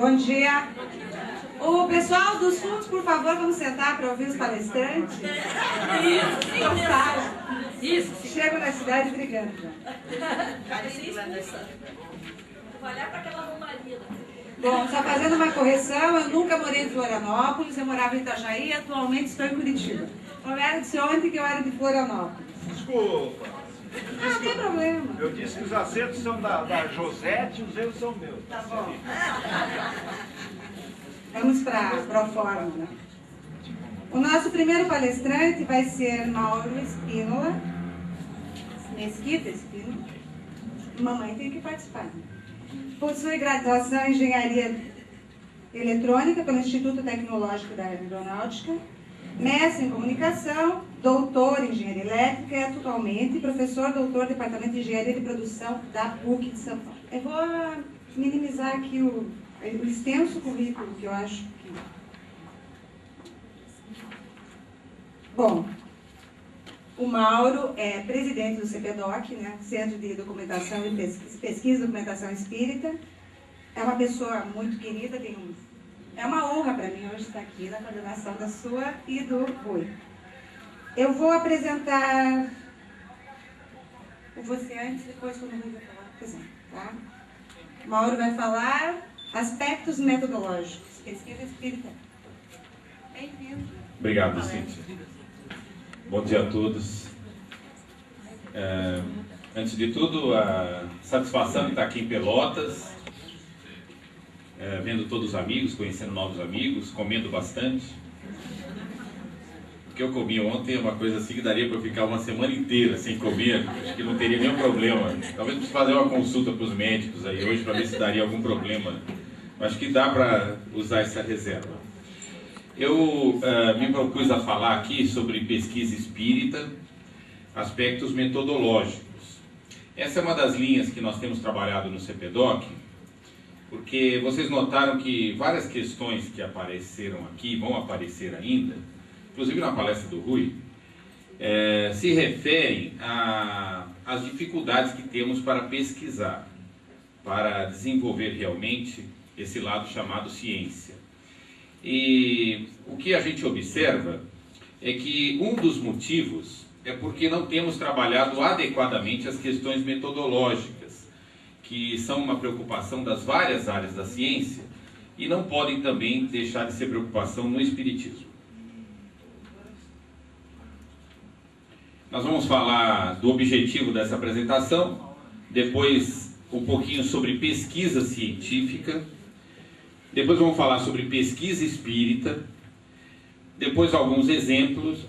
Bom dia. O pessoal dos fundos, por favor, vamos sentar para ouvir os palestrantes. Isso. Chego na cidade brigando. Vou olhar para aquela romaria. Bom, só fazendo uma correção, eu nunca morei em Florianópolis, eu morava em Itajaí e atualmente estou em Curitiba. Roberto disse ontem que eu era de Florianópolis. Desculpa. Não tem problema. Eu disse que os acertos são da Josete e os erros são meus. Tá bom. Vamos para a forma, né? O nosso primeiro palestrante vai ser Mauro Espínola. Mesquita Espínola. Mamãe tem que participar. Né? Possui graduação em Engenharia Eletrônica pelo Instituto Tecnológico da Aeronáutica, mestre em Comunicação, doutor em Engenharia Elétrica e atualmente professor doutor do Departamento de Engenharia de Produção da PUC de São Paulo. Eu vou minimizar aqui o extenso currículo que eu acho que... Bom, o Mauro é presidente do CPDOC, né? Centro de Documentação e Pesquisa e Documentação Espírita. É uma pessoa muito querida, é uma honra para mim hoje estar aqui na coordenação da sua e do Rui. Eu vou apresentar você antes, depois quando o Rui vai falar. Pois é, tá? O Mauro vai falar aspectos metodológicos. Pesquisa espírita. Bem-vindo. Obrigado, Cíntia. Bom dia a todos. Antes de tudo, a satisfação de estar aqui em Pelotas, vendo todos os amigos, conhecendo novos amigos, comendo bastante. O que eu comi ontem é uma coisa assim que daria para eu ficar uma semana inteira sem comer, acho que não teria nenhum problema. Talvez precise fazer uma consulta para os médicos aí hoje para ver se daria algum problema. Acho que dá para usar essa reserva. Eu me propus a falar aqui sobre pesquisa espírita, aspectos metodológicos. Essa é uma das linhas que nós temos trabalhado no CPDOC, porque vocês notaram que várias questões que apareceram aqui, vão aparecer ainda, inclusive na palestra do Rui, se referem às dificuldades que temos para pesquisar, para desenvolver realmente esse lado chamado ciência. E o que a gente observa é que um dos motivos é porque não temos trabalhado adequadamente as questões metodológicas, que são uma preocupação das várias áreas da ciência e não podem também deixar de ser preocupação no espiritismo. Nós vamos falar do objetivo dessa apresentação, depois um pouquinho sobre pesquisa científica, depois vamos falar sobre pesquisa espírita, depois alguns exemplos,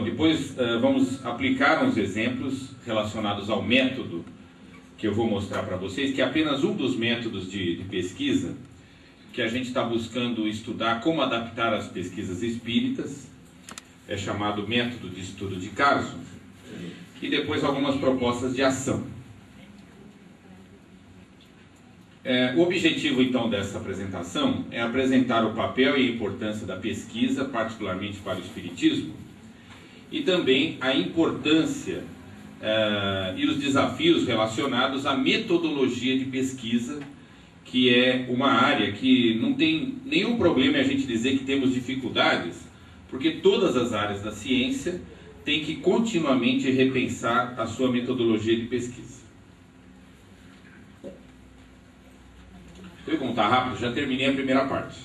depois vamos aplicar uns exemplos relacionados ao método que eu vou mostrar para vocês, que é apenas um dos métodos de pesquisa que a gente está buscando estudar como adaptar as pesquisas espíritas, é chamado método de estudo de caso, e depois algumas propostas de ação. O objetivo, então, dessa apresentação é apresentar o papel e a importância da pesquisa, particularmente para o espiritismo, e também a importância e os desafios relacionados à metodologia de pesquisa, que é uma área que não tem nenhum problema a gente dizer que temos dificuldades, porque todas as áreas da ciência têm que continuamente repensar a sua metodologia de pesquisa. Eu vou contar rápido, já terminei a primeira parte.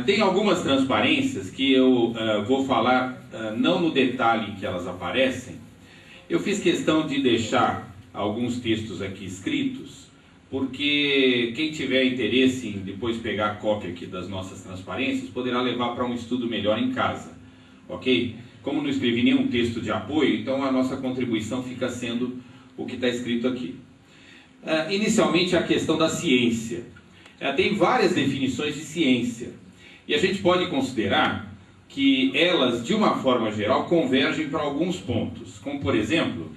Tem algumas transparências que eu vou falar, não no detalhe em que elas aparecem. Eu fiz questão de deixar alguns textos aqui escritos, porque quem tiver interesse em depois pegar a cópia aqui das nossas transparências, poderá levar para um estudo melhor em casa, ok? Como não escrevi nenhum texto de apoio, então a nossa contribuição fica sendo o que está escrito aqui. Inicialmente, a questão da ciência. Tem várias definições de ciência, e a gente pode considerar que elas, de uma forma geral, convergem para alguns pontos, como, por exemplo,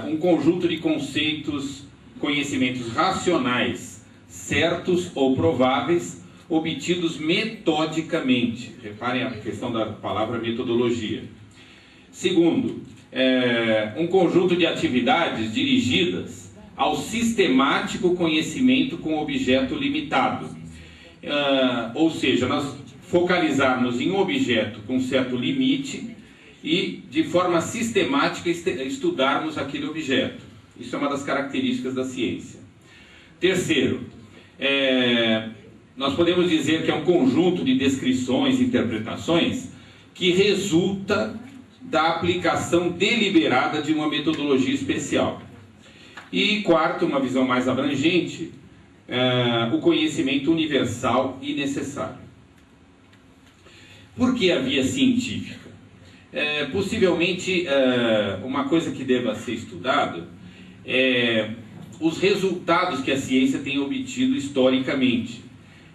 um conjunto de conceitos, conhecimentos racionais, certos ou prováveis, obtidos metodicamente. Reparem a questão da palavra metodologia. Segundo, um conjunto de atividades dirigidas ao sistemático conhecimento com objeto limitado. Ou seja, nós focalizarmos em um objeto com certo limite e, de forma sistemática, estudarmos aquele objeto. Isso é uma das características da ciência. Terceiro, nós podemos dizer que é um conjunto de descrições e interpretações que resulta da aplicação deliberada de uma metodologia especial. E quarto, uma visão mais abrangente, o conhecimento universal e necessário. Por que a via científica? Possivelmente, uma coisa que deva ser estudado é os resultados que a ciência tem obtido historicamente.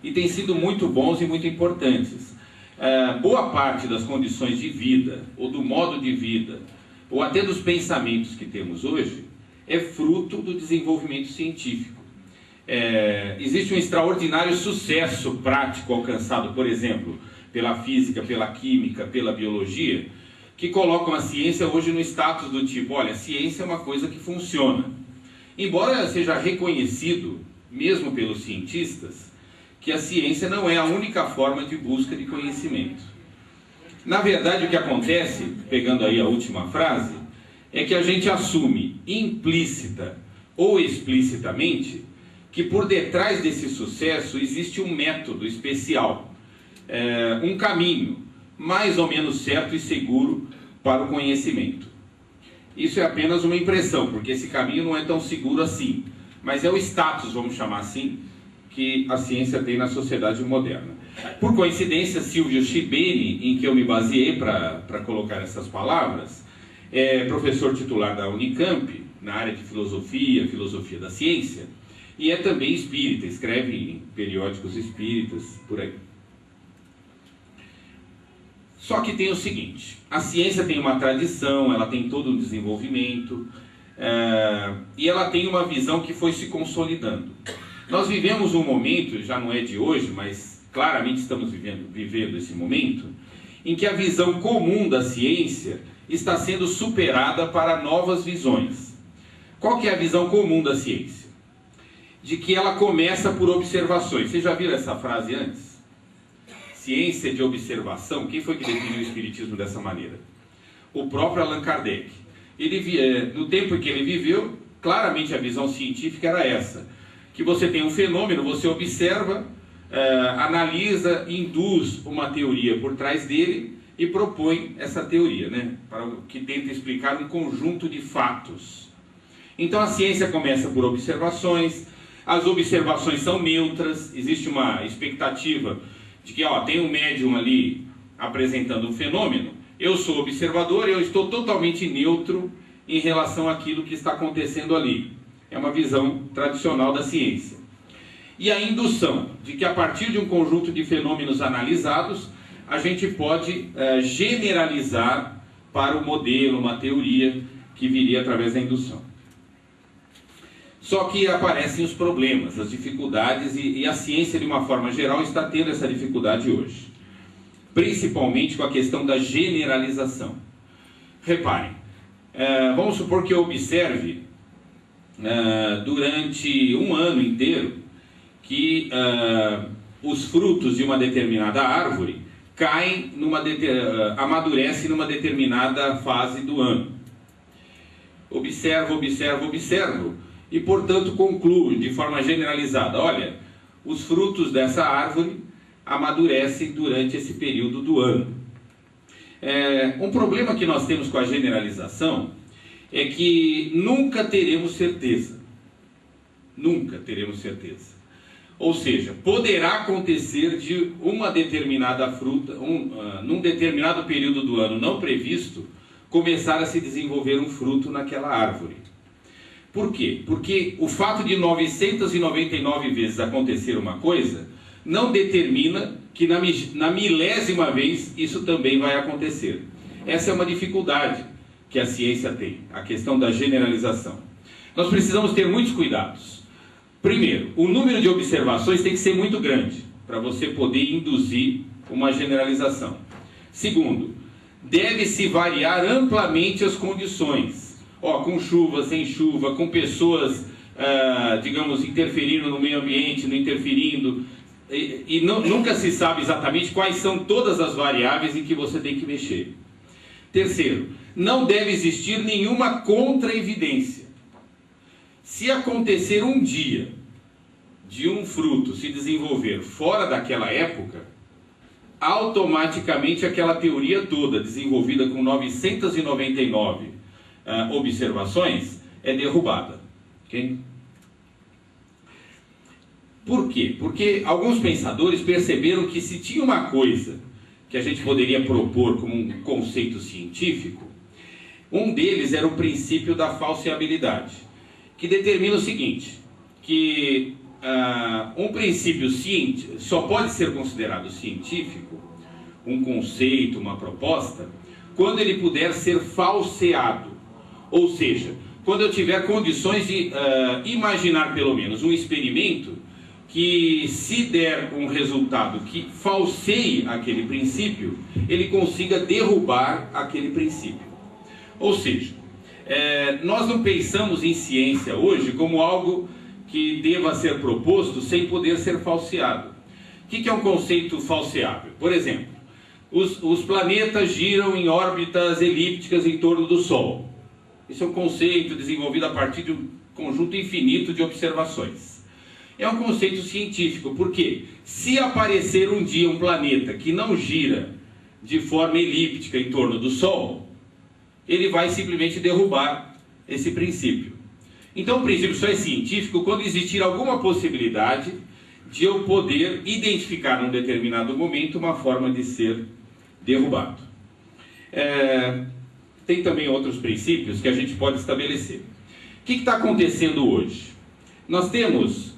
E têm sido muito bons e muito importantes. Boa parte das condições de vida, ou do modo de vida, ou até dos pensamentos que temos hoje, é fruto do desenvolvimento científico. Existe um extraordinário sucesso prático alcançado, por exemplo, pela física, pela química, pela biologia, que colocam a ciência hoje no status do tipo, olha, a ciência é uma coisa que funciona. Embora seja reconhecido, mesmo pelos cientistas, que a ciência não é a única forma de busca de conhecimento. Na verdade, o que acontece, pegando aí a última frase, é que a gente assume implícita ou explicitamente que por detrás desse sucesso existe um método especial, um caminho mais ou menos certo e seguro para o conhecimento. Isso é apenas uma impressão, porque esse caminho não é tão seguro assim, mas é o status, vamos chamar assim, que a ciência tem na sociedade moderna. Por coincidência, Silvio Shibeni, em que eu me baseei para colocar essas palavras, é professor titular da Unicamp, na área de filosofia da ciência, e é também espírita, escreve em periódicos espíritas, por aí. Só que tem o seguinte, a ciência tem uma tradição, ela tem todo um desenvolvimento, e ela tem uma visão que foi se consolidando. Nós vivemos um momento, já não é de hoje, mas claramente estamos vivendo esse momento, em que a visão comum da ciência está sendo superada para novas visões. Qual que é a visão comum da ciência? De que ela começa por observações. Vocês já viram essa frase antes? Ciência de observação. Quem foi que definiu o espiritismo dessa maneira? O próprio Allan Kardec. No tempo em que ele viveu, claramente a visão científica era essa. Que você tem um fenômeno, você observa, analisa, induz uma teoria por trás dele e propõe essa teoria, né? Que tenta explicar um conjunto de fatos. Então a ciência começa por observações, as observações são neutras, existe uma expectativa de que tem um médium ali apresentando um fenômeno, eu sou observador, eu estou totalmente neutro em relação àquilo que está acontecendo ali. É uma visão tradicional da ciência. E a indução, de que a partir de um conjunto de fenômenos analisados, a gente pode generalizar para o modelo, uma teoria que viria através da indução. Só que aparecem os problemas, as dificuldades, e a ciência, de uma forma geral, está tendo essa dificuldade hoje. Principalmente com a questão da generalização. Reparem, vamos supor que eu observe durante um ano inteiro que os frutos de uma determinada árvore caem, amadurecem numa determinada fase do ano. Observo, e portanto concluo de forma generalizada, olha, os frutos dessa árvore amadurecem durante esse período do ano. Um problema que nós temos com a generalização é que nunca teremos certeza. Nunca teremos certeza. Ou seja, poderá acontecer de uma determinada fruta, num determinado período do ano não previsto, começar a se desenvolver um fruto naquela árvore. Por quê? Porque o fato de 999 vezes acontecer uma coisa, não determina que na milésima vez isso também vai acontecer. Essa é uma dificuldade que a ciência tem, a questão da generalização. Nós precisamos ter muitos cuidados. Primeiro, o número de observações tem que ser muito grande, para você poder induzir uma generalização. Segundo, deve-se variar amplamente as condições. Com chuva, sem chuva, com pessoas digamos, interferindo no meio ambiente, não interferindo, e nunca se sabe exatamente quais são todas as variáveis em que você tem que mexer. Terceiro, não deve existir nenhuma contra-evidência. Se acontecer um dia de um fruto se desenvolver fora daquela época, automaticamente aquela teoria toda, desenvolvida com 999 observações, é derrubada. Okay? Por quê? Porque alguns pensadores perceberam que se tinha uma coisa que a gente poderia propor como um conceito científico, um deles era o princípio da falseabilidade, que determina o seguinte, que um princípio científico só pode ser considerado científico, um conceito, uma proposta, quando ele puder ser falseado. Ou seja, quando eu tiver condições de imaginar pelo menos um experimento que, se der um resultado que falseie aquele princípio, ele consiga derrubar aquele princípio. Ou seja, nós não pensamos em ciência hoje como algo que deva ser proposto sem poder ser falseado. O que é um conceito falseável? Por exemplo, os planetas giram em órbitas elípticas em torno do Sol. Esse é um conceito desenvolvido a partir de um conjunto infinito de observações. É um conceito científico, porque se aparecer um dia um planeta que não gira de forma elíptica em torno do Sol, ele vai simplesmente derrubar esse princípio. Então o princípio só é científico quando existir alguma possibilidade de eu poder identificar num determinado momento uma forma de ser derrubado. Tem também outros princípios que a gente pode estabelecer. O que está acontecendo hoje? Nós temos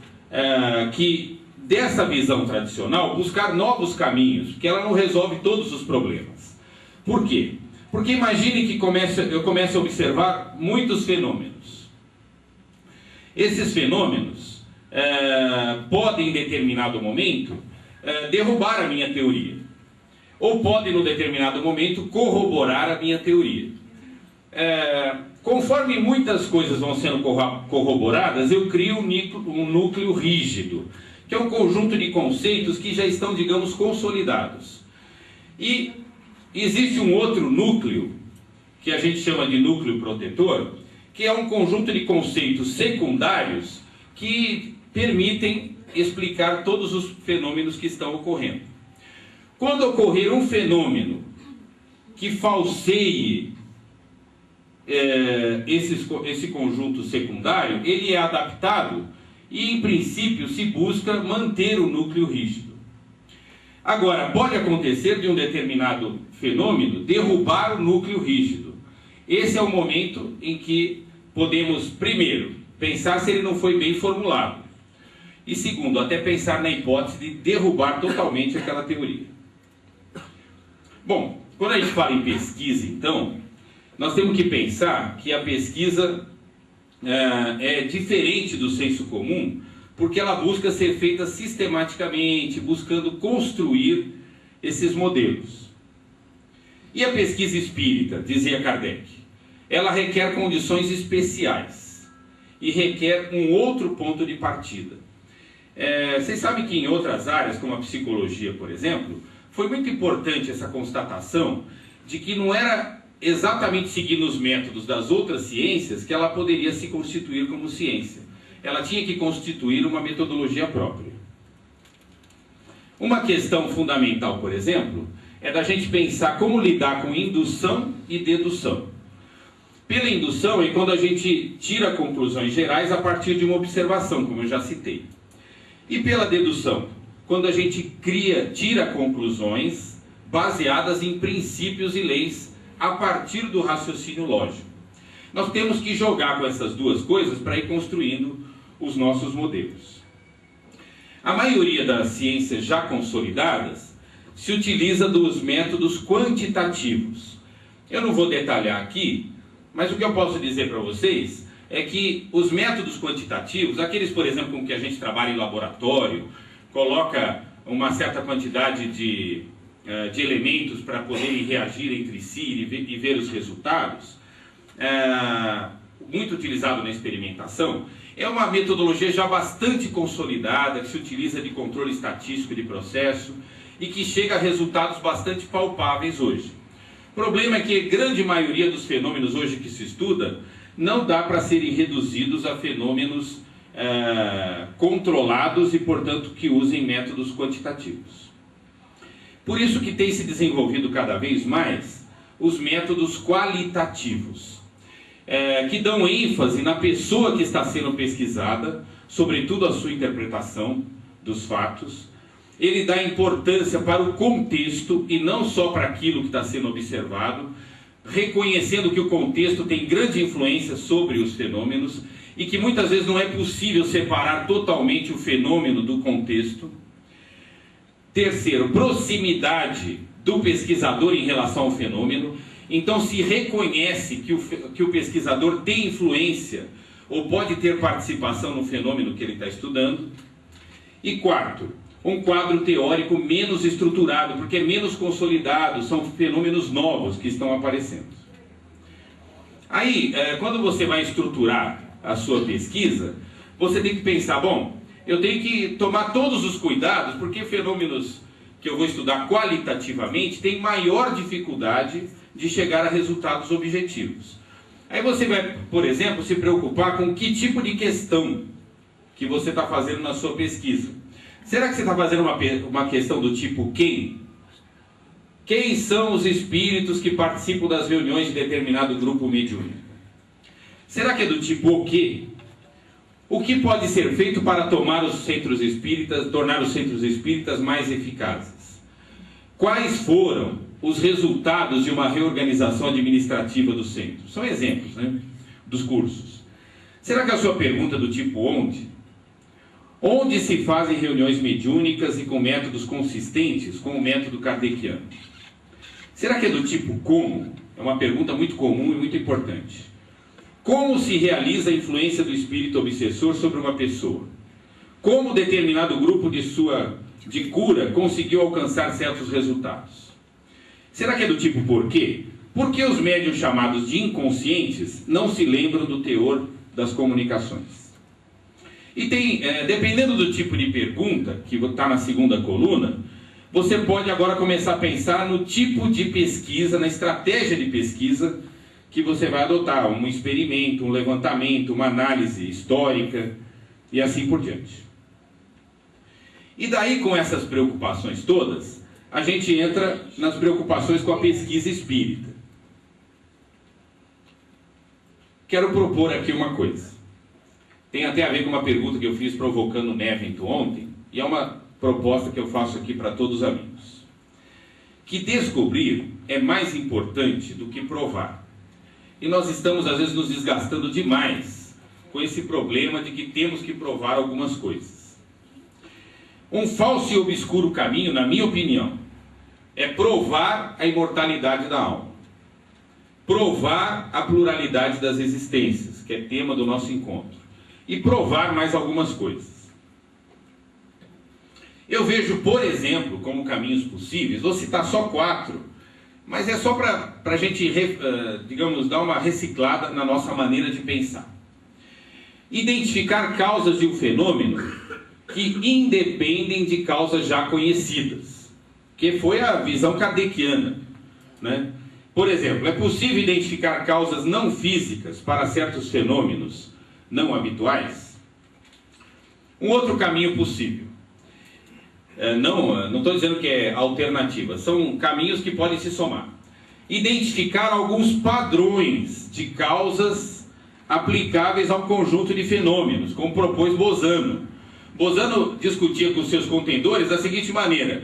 que, dessa visão tradicional, buscar novos caminhos, porque ela não resolve todos os problemas. Por quê? Porque imagine que eu comece a observar muitos fenômenos. Esses fenômenos podem, em determinado momento, derrubar a minha teoria. Ou podem, em determinado momento, corroborar a minha teoria. Conforme muitas coisas vão sendo corroboradas, eu crio um núcleo rígido, que é um conjunto de conceitos que já estão, digamos, consolidados. E existe um outro núcleo, que a gente chama de núcleo protetor, que é um conjunto de conceitos secundários que permitem explicar todos os fenômenos que estão ocorrendo. Quando ocorrer um fenômeno que falseie esse conjunto secundário, ele é adaptado e, em princípio, se busca manter o núcleo rígido. Agora, pode acontecer de um determinado fenômeno derrubar o núcleo rígido. Esse é o momento em que podemos, primeiro, pensar se ele não foi bem formulado. E segundo, até pensar na hipótese de derrubar totalmente aquela teoria. Bom, quando a gente fala em pesquisa, então, nós temos que pensar que a pesquisa é diferente do senso comum, porque ela busca ser feita sistematicamente, buscando construir esses modelos. E a pesquisa espírita, dizia Kardec, ela requer condições especiais e requer um outro ponto de partida. Vocês sabem que em outras áreas, como a psicologia, por exemplo, foi muito importante essa constatação de que não era exatamente seguindo os métodos das outras ciências que ela poderia se constituir como ciência. Ela tinha que constituir uma metodologia própria. Uma questão fundamental, por exemplo, é da gente pensar como lidar com indução e dedução. Pela indução é quando a gente tira conclusões gerais a partir de uma observação, como eu já citei. E pela dedução, quando a gente tira conclusões baseadas em princípios e leis a partir do raciocínio lógico. Nós temos que jogar com essas duas coisas para ir construindo os nossos modelos. A maioria das ciências já consolidadas se utiliza dos métodos quantitativos. Eu não vou detalhar aqui, mas o que eu posso dizer para vocês é que os métodos quantitativos, aqueles, por exemplo, com que a gente trabalha em laboratório, coloca uma certa quantidade de elementos para poderem reagir entre si e ver os resultados, muito utilizado na experimentação, é uma metodologia já bastante consolidada, que se utiliza de controle estatístico de processo e que chega a resultados bastante palpáveis hoje. O problema é que a grande maioria dos fenômenos hoje que se estuda não dá para serem reduzidos a fenômenos controlados e, portanto, que usem métodos quantitativos. Por isso que tem se desenvolvido cada vez mais os métodos qualitativos, que dão ênfase na pessoa que está sendo pesquisada, sobretudo a sua interpretação dos fatos. Ele dá importância para o contexto e não só para aquilo que está sendo observado, reconhecendo que o contexto tem grande influência sobre os fenômenos e que muitas vezes não é possível separar totalmente o fenômeno do contexto. Terceiro, proximidade do pesquisador em relação ao fenômeno. Então se reconhece que o pesquisador tem influência ou pode ter participação no fenômeno que ele está estudando. E quarto, um quadro teórico menos estruturado, porque é menos consolidado, são fenômenos novos que estão aparecendo. Aí, quando você vai estruturar a sua pesquisa, você tem que pensar, bom, eu tenho que tomar todos os cuidados, porque fenômenos que eu vou estudar qualitativamente têm maior dificuldade de chegar a resultados objetivos. Aí você vai, por exemplo, se preocupar com que tipo de questão que você está fazendo na sua pesquisa. Será que você está fazendo uma questão do tipo quem? Quem são os espíritos que participam das reuniões de determinado grupo mediúnico? Será que é do tipo o quê? O que pode ser feito para tornar os centros espíritas mais eficazes? Quais foram os resultados de uma reorganização administrativa do centro? São exemplos, né, dos cursos. Será que a sua pergunta é do tipo onde? Onde se fazem reuniões mediúnicas e com métodos consistentes com o método kardeciano? Será que é do tipo como? É uma pergunta muito comum e muito importante. Como se realiza a influência do espírito obsessor sobre uma pessoa? Como determinado grupo de cura conseguiu alcançar certos resultados? Será que é do tipo por quê? Por que os médiuns chamados de inconscientes não se lembram do teor das comunicações? E tem, dependendo do tipo de pergunta, que está na segunda coluna, você pode agora começar a pensar no tipo de pesquisa, na estratégia de pesquisa que você vai adotar, um experimento, um levantamento, uma análise histórica e assim por diante. E daí, com essas preocupações todas, a gente entra nas preocupações com a pesquisa espírita. Quero propor aqui uma coisa. Tem até a ver com uma pergunta que eu fiz provocando o Nevento ontem, e é uma proposta que eu faço aqui para todos os amigos. Que descobrir é mais importante do que provar. E nós estamos, às vezes, nos desgastando demais com esse problema de que temos que provar algumas coisas. Um falso e obscuro caminho, na minha opinião, é provar a imortalidade da alma. Provar a pluralidade das existências, que é tema do nosso encontro. E provar mais algumas coisas. Eu vejo, por exemplo, como caminhos possíveis, vou citar só 4, mas é só para a gente, digamos, dar uma reciclada na nossa maneira de pensar. Identificar causas de um fenômeno que independem de causas já conhecidas, que foi a visão kardeciana, né? Por exemplo, é possível identificar causas não físicas para certos fenômenos não habituais? Um outro caminho possível, não estou dizendo que é alternativa, são caminhos que podem se somar. Identificar alguns padrões de causas aplicáveis ao conjunto de fenômenos, como propôs Bozano. Bozano discutia com seus contendores da seguinte maneira: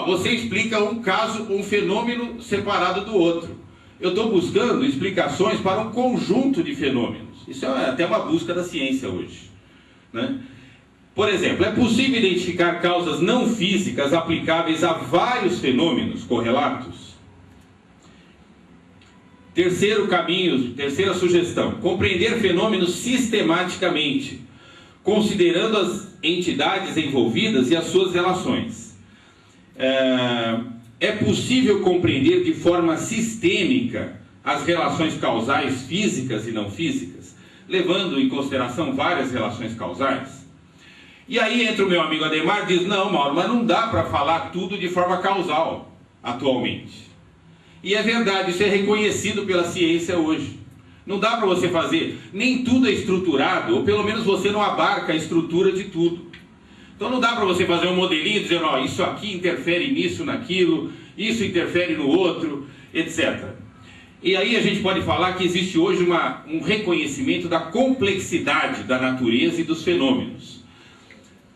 você explica um caso, um fenômeno separado do outro. Eu estou buscando explicações para um conjunto de fenômenos. Isso é até uma busca da ciência hoje, né? Por exemplo, é possível identificar causas não físicas aplicáveis a vários fenômenos correlatos? Terceiro caminho, terceira sugestão: compreender fenômenos sistematicamente, considerando as entidades envolvidas e as suas relações. É possível compreender de forma sistêmica as relações causais físicas e não físicas? levando em consideração várias relações causais. E aí entra o meu amigo Ademar e diz, não, Mauro, mas não dá para falar tudo de forma causal atualmente. E é verdade, isso é reconhecido pela ciência hoje. Não dá para você fazer, nem tudo é estruturado, ou pelo menos você não abarca a estrutura de tudo. Então não dá para você fazer um modelinho dizendo, ó, isso aqui interfere nisso, naquilo, isso interfere no outro, etc. E aí a gente pode falar que existe hoje um reconhecimento da complexidade da natureza e dos fenômenos.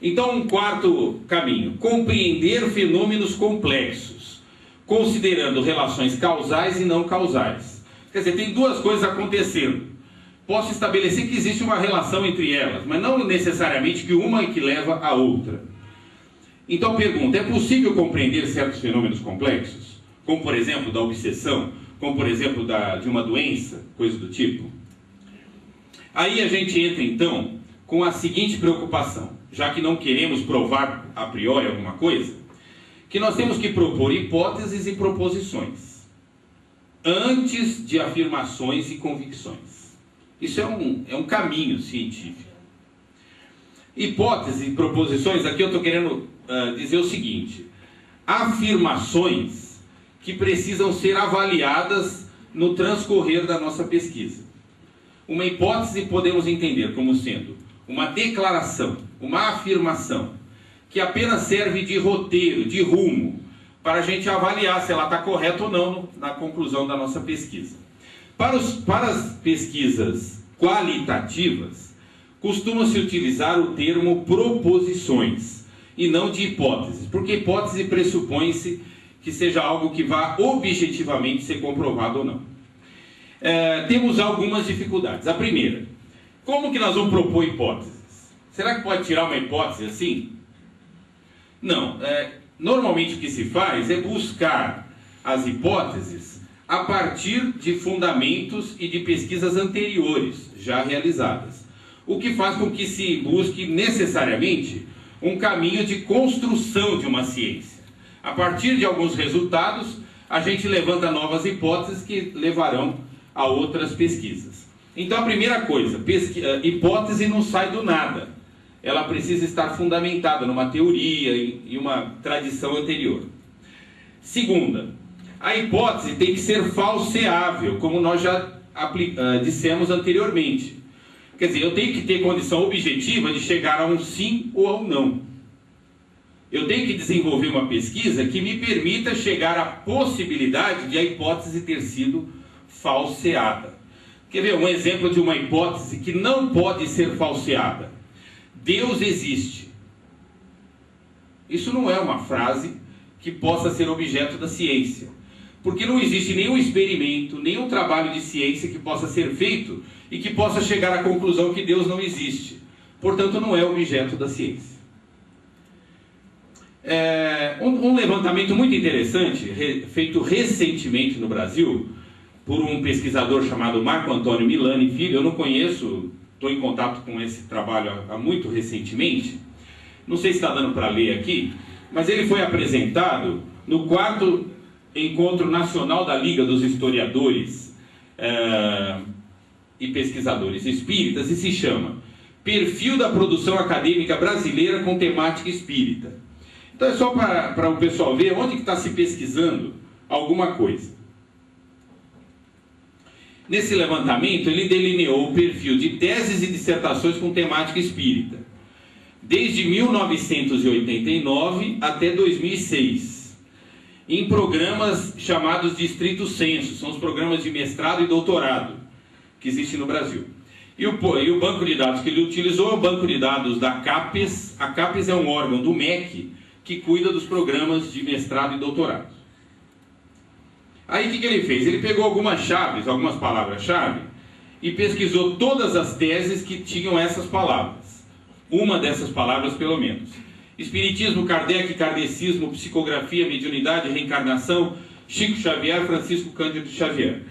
Então, um quarto caminho, compreender fenômenos complexos, considerando relações causais e não causais. Quer dizer, tem duas coisas acontecendo. Posso estabelecer que existe uma relação entre elas, mas não necessariamente que uma é que leva à outra. Então, pergunta, é possível compreender certos fenômenos complexos? Como, por exemplo, da obsessão, como, por exemplo, de uma doença, coisa do tipo? Aí a gente entra, então, com a seguinte preocupação. Já que não queremos provar a priori alguma coisa, que nós temos que propor hipóteses e proposições, antes de afirmações e convicções. Isso é um caminho científico. Hipóteses e proposições, aqui eu estou querendo dizer o seguinte, afirmações que precisam ser avaliadas no transcorrer da nossa pesquisa. Uma hipótese podemos entender como sendo uma declaração, uma afirmação, que apenas serve de roteiro, de rumo, para a gente avaliar se ela está correta ou não na conclusão da nossa pesquisa. Para as pesquisas qualitativas, costuma-se utilizar o termo proposições, e não de hipóteses, porque hipótese pressupõe-se que seja algo que vá objetivamente ser comprovado ou não. Temos algumas dificuldades. A primeira, como que nós vamos propor hipóteses? Será que pode tirar uma hipótese assim? Não. Normalmente o que se faz é buscar as hipóteses a partir de fundamentos e de pesquisas anteriores, já realizadas. O que faz com que se busque necessariamente um caminho de construção de uma ciência. A partir de alguns resultados, a gente levanta novas hipóteses que levarão a outras pesquisas. Então a primeira coisa, hipótese não sai do nada. Ela precisa estar fundamentada numa teoria e uma tradição anterior. Segunda, a hipótese tem que ser falseável, como nós já dissemos anteriormente. Quer dizer, eu tenho que ter condição objetiva de chegar a um sim ou a um não. Eu tenho que desenvolver uma pesquisa que me permita chegar à possibilidade de a hipótese ter sido falseada. Quer ver um exemplo de uma hipótese que não pode ser falseada? Deus existe. Isso não é uma frase que possa ser objeto da ciência, porque não existe nenhum experimento, nenhum trabalho de ciência que possa ser feito e que possa chegar à conclusão que Deus não existe. Portanto, não é objeto da ciência. Um levantamento muito interessante, feito recentemente no Brasil, por um pesquisador chamado Marco Antônio Milani Filho. Eu não conheço, estou em contato com esse trabalho há muito recentemente, não sei se está dando para ler aqui, mas ele foi apresentado no 4º Encontro Nacional da Liga dos Historiadores e Pesquisadores Espíritas, e se chama Perfil da Produção Acadêmica Brasileira com Temática Espírita. Então é só para o pessoal ver onde que está se pesquisando alguma coisa. Nesse levantamento, ele delineou o perfil de teses e dissertações com temática espírita, desde 1989 até 2006, em programas chamados de estrito sensu, são os programas de mestrado e doutorado que existem no Brasil. E o banco de dados que ele utilizou é o banco de dados da CAPES. A CAPES é um órgão do MEC que cuida dos programas de mestrado e doutorado. Aí o que ele fez? Ele pegou algumas palavras-chave, e pesquisou todas as teses que tinham essas palavras. Uma dessas palavras, pelo menos. Espiritismo, Kardec, kardecismo, psicografia, mediunidade, reencarnação, Chico Xavier, Francisco Cândido Xavier.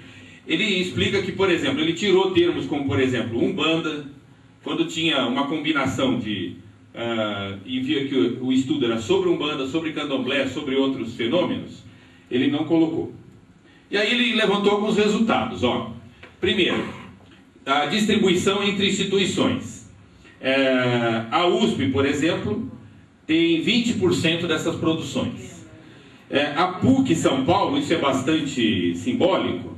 Ele explica que, por exemplo, ele tirou termos como, por exemplo, Umbanda, quando tinha uma combinação de... e via que o estudo era sobre Umbanda, sobre Candomblé, sobre outros fenômenos, ele não colocou. E aí ele levantou alguns resultados. Primeiro, a distribuição entre instituições. A USP, por exemplo, tem 20% dessas produções. A PUC São Paulo, isso é bastante simbólico,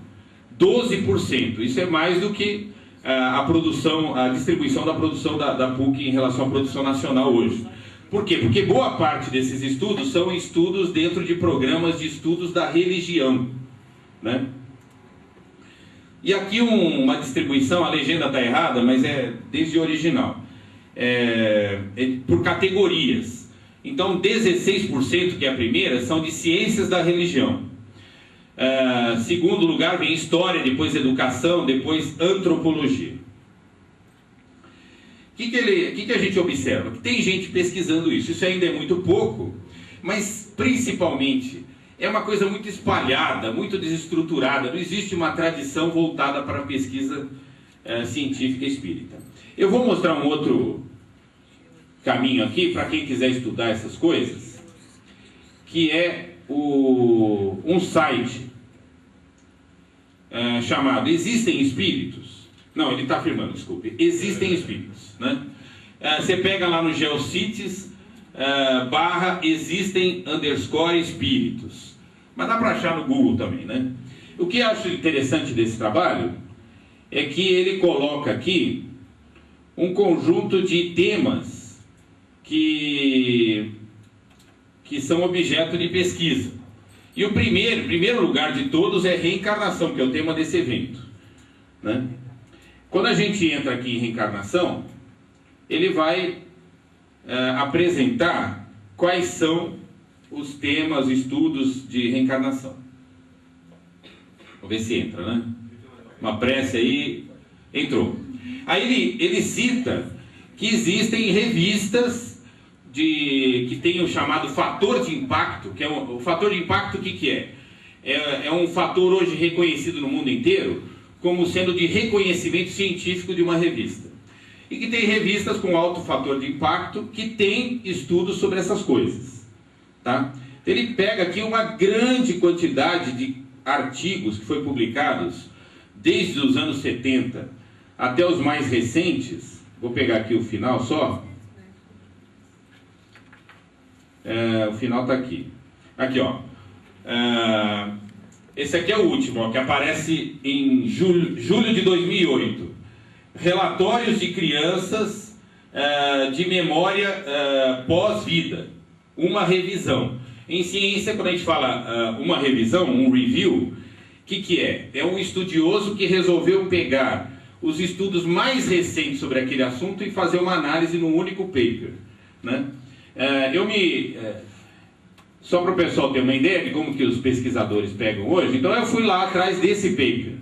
12%. Isso é mais do que a distribuição da produção da PUC em relação à produção nacional hoje. Por quê? Porque boa parte desses estudos são estudos dentro de programas de estudos da religião, né? E aqui uma distribuição, a legenda está errada, mas é desde o original. Por categorias. Então, 16%, que é a primeira, são de ciências da religião. Segundo lugar vem história, depois educação, depois antropologia. O que a gente observa? Que tem gente pesquisando isso. Isso ainda é muito pouco, mas principalmente é uma coisa muito espalhada, muito desestruturada. Não existe uma tradição voltada para a pesquisa científica espírita. Eu vou mostrar um outro caminho aqui para quem quiser estudar essas coisas, que é um site chamado Existem Espíritos? Não, ele está afirmando, desculpe. Existem Espíritos, né? Você pega lá no Geocities /existem_espíritos. Mas dá para achar no Google também, né? O que eu acho interessante desse trabalho é que ele coloca aqui um conjunto de temas que são objeto de pesquisa. E o primeiro lugar de todos é reencarnação, que é o tema desse evento, né? Quando a gente entra aqui em reencarnação, ele vai apresentar quais são os temas, estudos de reencarnação. Vamos ver se entra, né? Uma prece aí, entrou. Aí ele cita que existem revistas que tem o chamado fator de impacto, que é o fator de impacto, o que é? É um fator hoje reconhecido no mundo inteiro como sendo de reconhecimento científico de uma revista. E que tem revistas com alto fator de impacto que tem estudos sobre essas coisas, tá? Ele pega aqui uma grande quantidade de artigos que foi publicados desde os anos 70 até os mais recentes. Vou pegar aqui o final só. O final está aqui. Aqui, ó. Esse aqui é o último, ó, que aparece em julho de 2008. Relatórios de crianças de memória pós-vida. Uma revisão. Em ciência, quando a gente fala uma revisão, um review, o que é? É um estudioso que resolveu pegar os estudos mais recentes sobre aquele assunto e fazer uma análise num único paper, né? Só para o pessoal ter uma ideia de como que os pesquisadores pegam hoje, então eu fui lá atrás desse paper.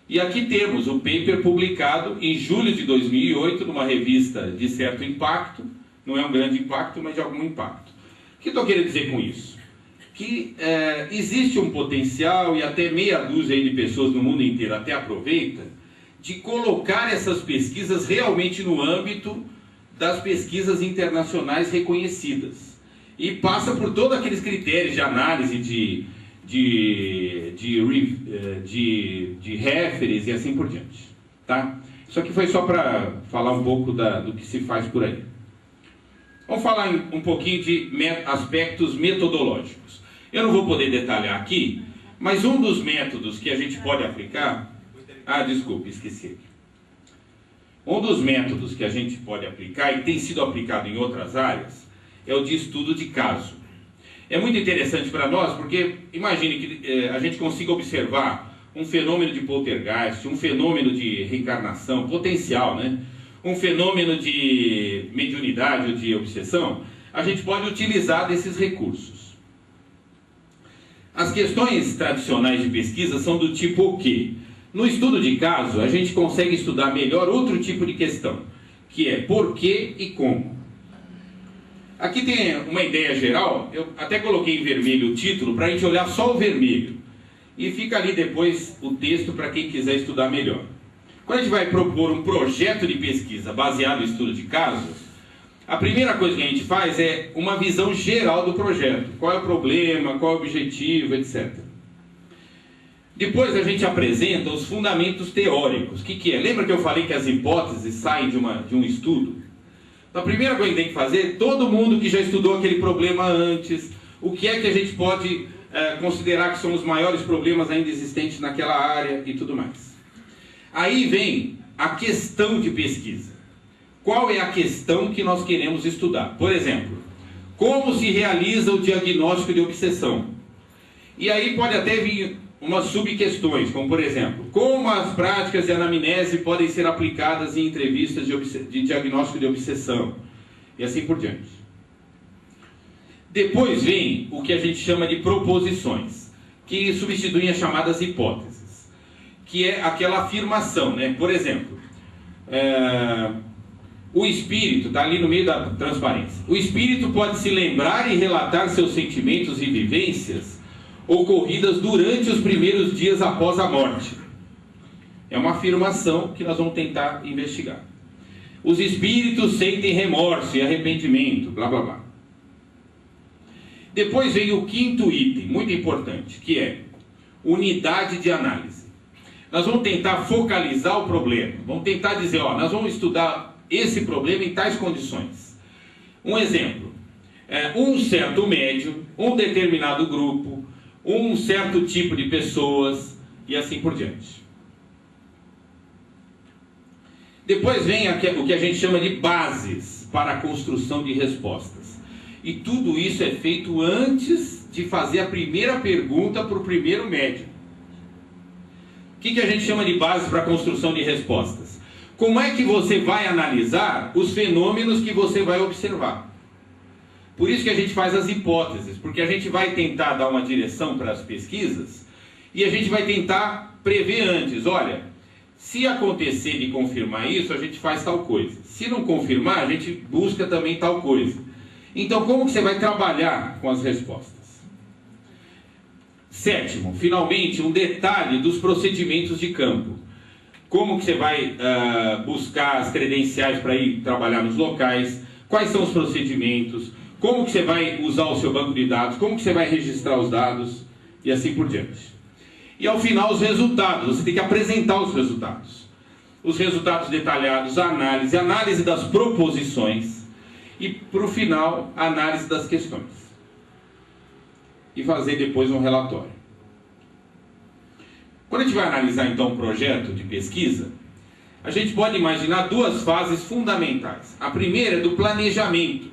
E aqui temos o paper publicado em julho de 2008, numa revista de certo impacto, não é um grande impacto, mas de algum impacto. O que estou querendo dizer com isso? Que existe um potencial, e até meia dúzia aí de pessoas no mundo inteiro até aproveita, de colocar essas pesquisas realmente no âmbito das pesquisas internacionais reconhecidas. E passa por todos aqueles critérios de análise de reference e assim por diante. Tá? Isso aqui foi só para falar um pouco do que se faz por aí. Vamos falar um pouquinho de aspectos metodológicos. Eu não vou poder detalhar aqui, mas um dos métodos que a gente pode aplicar... desculpe, esqueci aqui. Um dos métodos que a gente pode aplicar, e tem sido aplicado em outras áreas, é o de estudo de caso. É muito interessante para nós, porque imagine que a gente consiga observar um fenômeno de poltergeist, um fenômeno de reencarnação potencial, né? Um fenômeno de mediunidade ou de obsessão, a gente pode utilizar desses recursos. As questões tradicionais de pesquisa são do tipo o quê? No estudo de caso, a gente consegue estudar melhor outro tipo de questão, que é por quê e como. Aqui tem uma ideia geral, eu até coloquei em vermelho o título para a gente olhar só o vermelho. E fica ali depois o texto para quem quiser estudar melhor. Quando a gente vai propor um projeto de pesquisa baseado em estudo de casos, a primeira coisa que a gente faz é uma visão geral do projeto. Qual é o problema, qual é o objetivo, etc. Depois a gente apresenta os fundamentos teóricos. O que é? Lembra que eu falei que as hipóteses saem de um estudo? Então a primeira coisa que tem que fazer, todo mundo que já estudou aquele problema antes, o que é que a gente pode considerar que são os maiores problemas ainda existentes naquela área e tudo mais. Aí vem a questão de pesquisa. Qual é a questão que nós queremos estudar? Por exemplo, como se realiza o diagnóstico de obsessão? E aí pode até vir umas subquestões, como por exemplo, como as práticas de anamnese podem ser aplicadas em entrevistas de diagnóstico de obsessão? E assim por diante. Depois vem o que a gente chama de proposições, que substituem as chamadas hipóteses, que é aquela afirmação, né? Por exemplo, o espírito, está ali no meio da transparência, o espírito pode se lembrar e relatar seus sentimentos e vivências ocorridas durante os primeiros dias após a morte. É uma afirmação que nós vamos tentar investigar. Os espíritos sentem remorso e arrependimento, blá blá blá. Depois vem o quinto item, muito importante, que é unidade de análise. Nós vamos tentar focalizar o problema. Vamos tentar dizer, nós vamos estudar esse problema em tais condições. Um exemplo, um certo médium, um determinado grupo, um certo tipo de pessoas e assim por diante. Depois vem o que a gente chama de bases para a construção de respostas. E tudo isso é feito antes de fazer a primeira pergunta para o primeiro médium. O que a gente chama de bases para a construção de respostas? Como é que você vai analisar os fenômenos que você vai observar? Por isso que a gente faz as hipóteses, porque a gente vai tentar dar uma direção para as pesquisas e a gente vai tentar prever antes. Olha, se acontecer de confirmar isso, a gente faz tal coisa. Se não confirmar, a gente busca também tal coisa. Então, como que você vai trabalhar com as respostas? Sétimo, finalmente, um detalhe dos procedimentos de campo. Como que você vai buscar as credenciais para ir trabalhar nos locais? Quais são os procedimentos? Como que você vai usar o seu banco de dados? Como que você vai registrar os dados? E assim por diante. E ao final, os resultados. Você tem que apresentar os resultados. Os resultados detalhados, a análise das proposições. E, para o final, a análise das questões. E fazer depois um relatório. Quando a gente vai analisar, então, um projeto de pesquisa, a gente pode imaginar duas fases fundamentais. A primeira é do planejamento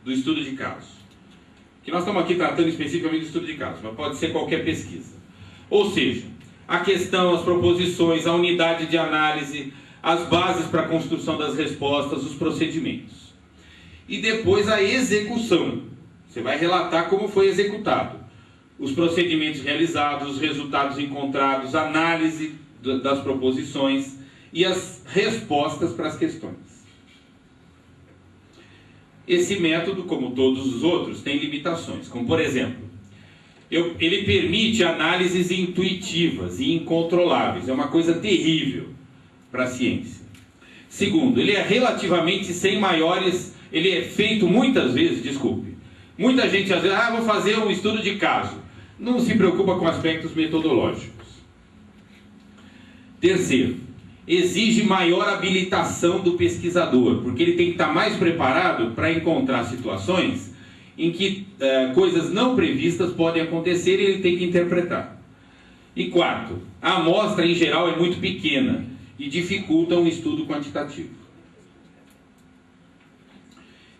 do estudo de caso. Que nós estamos aqui tratando especificamente do estudo de caso, mas pode ser qualquer pesquisa. Ou seja, a questão, as proposições, a unidade de análise, as bases para a construção das respostas, os procedimentos. E depois a execução. Você vai relatar como foi executado. Os procedimentos realizados, os resultados encontrados, a análise das proposições e as respostas para as questões. Esse método, como todos os outros, tem limitações. Como, por exemplo, ele permite análises intuitivas e incontroláveis. É uma coisa terrível para a ciência. Segundo, ele é relativamente sem maiores... Ele é feito muitas vezes, muita gente às vezes, vou fazer um estudo de caso. Não se preocupa com aspectos metodológicos. Terceiro, exige maior habilitação do pesquisador, porque ele tem que estar mais preparado para encontrar situações em que coisas não previstas podem acontecer e ele tem que interpretar. E quarto, a amostra em geral é muito pequena e dificulta um estudo quantitativo.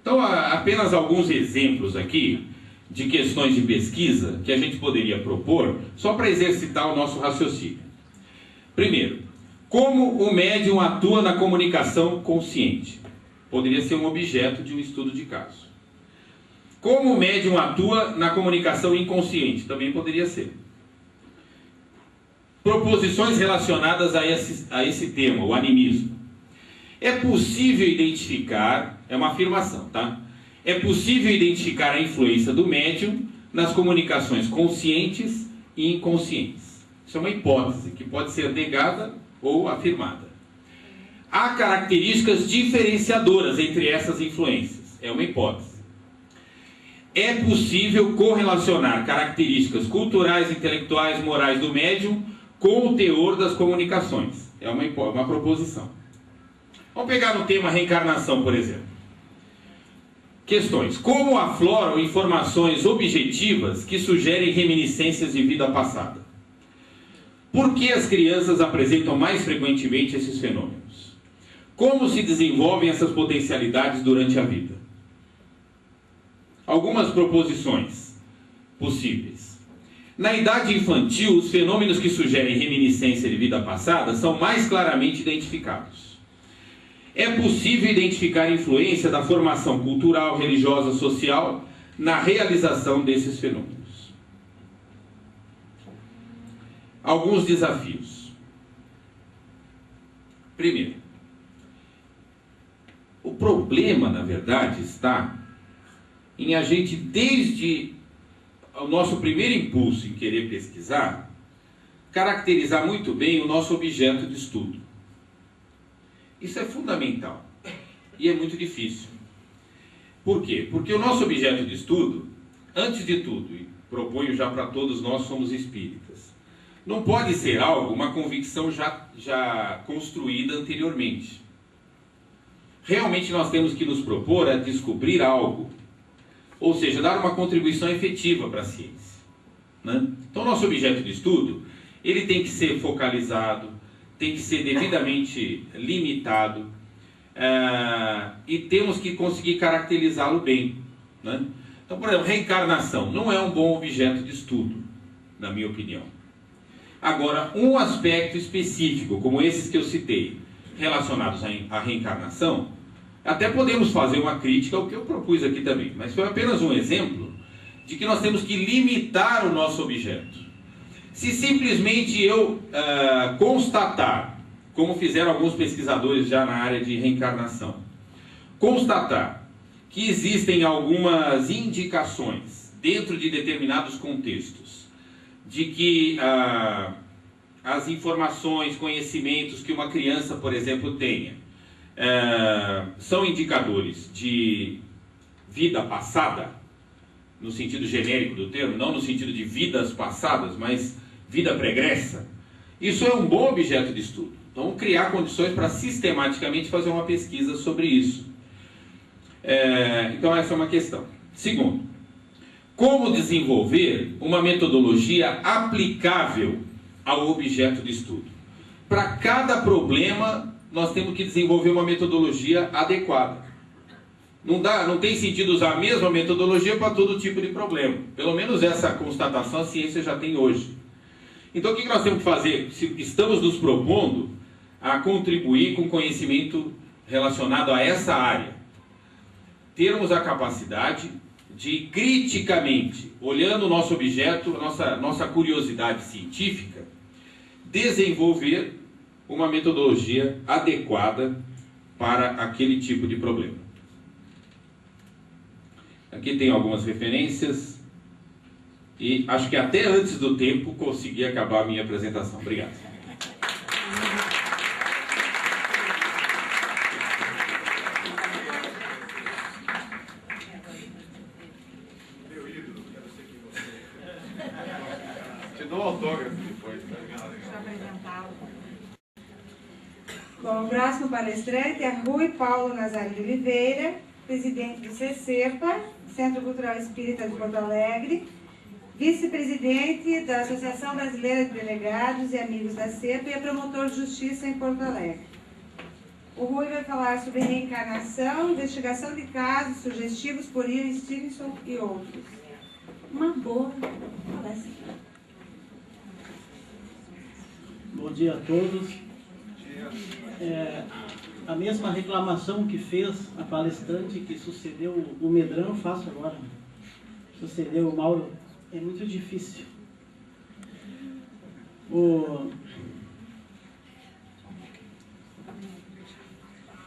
Então, apenas alguns exemplos aqui de questões de pesquisa que a gente poderia propor, só para exercitar o nosso raciocínio. Primeiro, como o médium atua na comunicação consciente? Poderia ser um objeto de um estudo de caso. Como o médium atua na comunicação inconsciente? Também poderia ser. Proposições relacionadas a esse tema, o animismo. É possível identificar, é uma afirmação, tá? É possível identificar a influência do médium nas comunicações conscientes e inconscientes. Isso é uma hipótese que pode ser negada ou afirmada. Há características diferenciadoras entre essas influências. É uma hipótese. É possível correlacionar características culturais, intelectuais, morais do médium com o teor das comunicações. É uma proposição. Vamos pegar no tema reencarnação, por exemplo. Questões. Como afloram informações objetivas que sugerem reminiscências de vida passada? Por que as crianças apresentam mais frequentemente esses fenômenos? Como se desenvolvem essas potencialidades durante a vida? Algumas proposições possíveis. Na idade infantil, os fenômenos que sugerem reminiscência de vida passada são mais claramente identificados. É possível identificar a influência da formação cultural, religiosa, social na realização desses fenômenos. Alguns desafios. Primeiro, o problema, na verdade, está em a gente, desde o nosso primeiro impulso em querer pesquisar, caracterizar muito bem o nosso objeto de estudo. Isso é fundamental e é muito difícil. Por quê? Porque o nosso objeto de estudo, antes de tudo, e proponho já para todos nós somos espíritas, não pode ser algo, uma convicção já construída anteriormente. Realmente nós temos que nos propor a descobrir algo, ou seja, dar uma contribuição efetiva para a ciência, né? Então, nosso objeto de estudo, ele tem que ser focalizado, tem que ser devidamente limitado, e temos que conseguir caracterizá-lo bem, né? Então, por exemplo, reencarnação não é um bom objeto de estudo, na minha opinião. Agora, um aspecto específico, como esses que eu citei, relacionados à reencarnação, até podemos fazer uma crítica ao que eu propus aqui também, mas foi apenas um exemplo de que nós temos que limitar o nosso objeto. Se simplesmente eu constatar, como fizeram alguns pesquisadores já na área de reencarnação, constatar que existem algumas indicações dentro de determinados contextos de que as informações, conhecimentos que uma criança, por exemplo, tenha, são indicadores de vida passada, no sentido genérico do termo, não no sentido de vidas passadas, mas vida pregressa, isso é um bom objeto de estudo. Então, criar condições para sistematicamente fazer uma pesquisa sobre isso. Então, essa é uma questão. Segundo, como desenvolver uma metodologia aplicável ao objeto de estudo? Para cada problema, nós temos que desenvolver uma metodologia adequada. Não tem sentido usar a mesma metodologia para todo tipo de problema. Pelo menos essa constatação a ciência já tem hoje. Então, o que nós temos que fazer? Se estamos nos propondo a contribuir com conhecimento relacionado a essa área, termos a capacidade de, criticamente, olhando o nosso objeto, nossa curiosidade científica, desenvolver uma metodologia adequada para aquele tipo de problema. Aqui tem algumas referências e acho que até antes do tempo consegui acabar a minha apresentação. Obrigado. Meu ídolo, quero ser que você. Te dou autógrafo depois. Deixa eu apresentá-lo. Bom, o próximo palestrante é Rui Paulo Nazário de Oliveira, presidente do CECEPA, Centro Cultural Espírita de Porto Alegre, vice-presidente da Associação Brasileira de Delegados e Amigos da CEPA e é promotor de justiça em Porto Alegre. O Rui vai falar sobre reencarnação, investigação de casos sugestivos por Ian Stevenson e outros. Uma boa palestra. Bom dia a todos. A mesma reclamação que fez a palestrante que sucedeu o Medrano, eu faço agora. Sucedeu o Mauro, é muito difícil.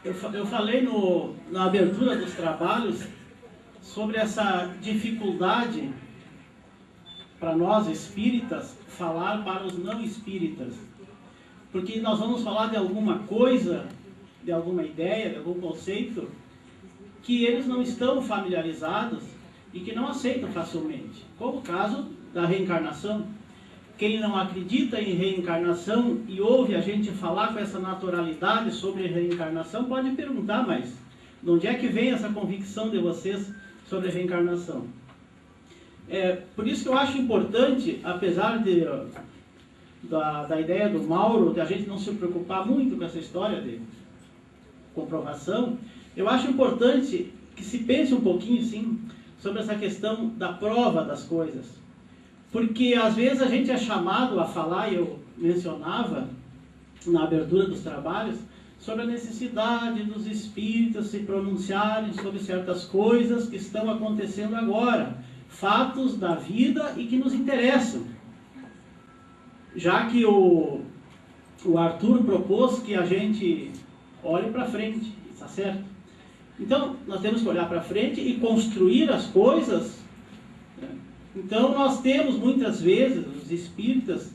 Eu falei na abertura dos trabalhos sobre essa dificuldade para nós espíritas falar para os não espíritas. Porque nós vamos falar de alguma coisa, de alguma ideia, de algum conceito, que eles não estão familiarizados e que não aceitam facilmente. Como o caso da reencarnação. quem não acredita em reencarnação e ouve a gente falar com essa naturalidade sobre reencarnação, pode perguntar, mas de onde é que vem essa convicção de vocês sobre a reencarnação? Por isso que eu acho importante, apesar da ideia do Mauro, de a gente não se preocupar muito com essa história de comprovação, eu acho importante que se pense um pouquinho, sim, sobre essa questão da prova das coisas. Porque às vezes a gente é chamado a falar, e eu mencionava na abertura dos trabalhos, sobre a necessidade dos espíritas se pronunciarem sobre certas coisas que estão acontecendo agora, fatos da vida e que nos interessam. Já que o Arthur propôs que a gente olhe para frente, está certo? Então, nós temos que olhar para frente e construir as coisas. Então, nós temos muitas vezes, os espíritas,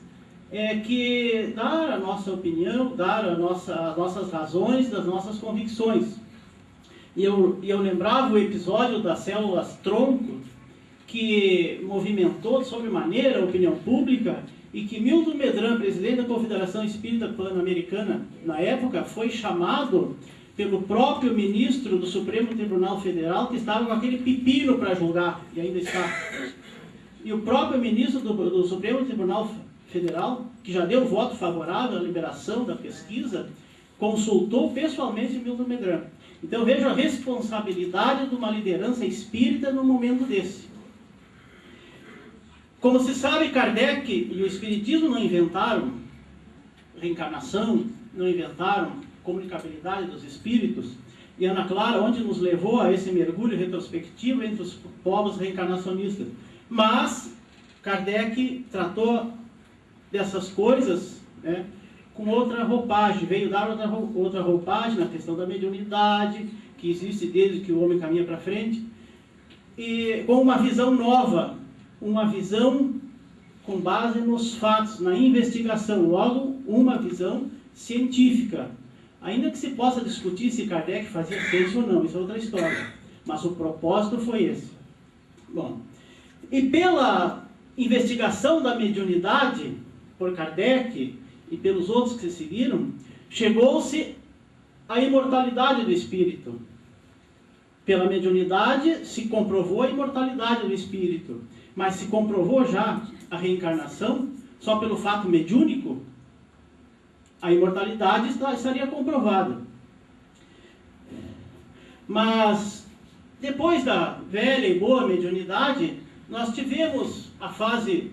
que dar a nossa opinião, dar as nossas razões, das nossas convicções. E eu lembrava o episódio das células tronco, que movimentou de sobremaneira a opinião pública, e que Milton Medran, presidente da Confederação Espírita Pan-Americana, na época, foi chamado pelo próprio ministro do Supremo Tribunal Federal, que estava com aquele pepino para julgar, e ainda está. E o próprio ministro do Supremo Tribunal Federal, que já deu voto favorável à liberação da pesquisa, consultou pessoalmente Milton Medran. Então veja a responsabilidade de uma liderança espírita num momento desse. Como se sabe, Kardec e o Espiritismo não inventaram reencarnação, não inventaram comunicabilidade dos espíritos. E Ana Clara, onde nos levou a esse mergulho retrospectivo entre os povos reencarnacionistas. Mas Kardec tratou dessas coisas, né, com outra roupagem, veio dar outra roupagem na questão da mediunidade, que existe desde que o homem caminha para frente, e com uma visão nova, uma visão com base nos fatos, na investigação, logo uma visão científica. Ainda que se possa discutir se Kardec fazia ciência ou não, isso é outra história, mas o propósito foi esse. Bom, e pela investigação da mediunidade, por Kardec e pelos outros que se seguiram, chegou-se à imortalidade do espírito. Pela mediunidade se comprovou a imortalidade do espírito, mas se comprovou já a reencarnação só pelo fato mediúnico, a imortalidade estaria comprovada. Mas depois da velha e boa mediunidade, nós tivemos a fase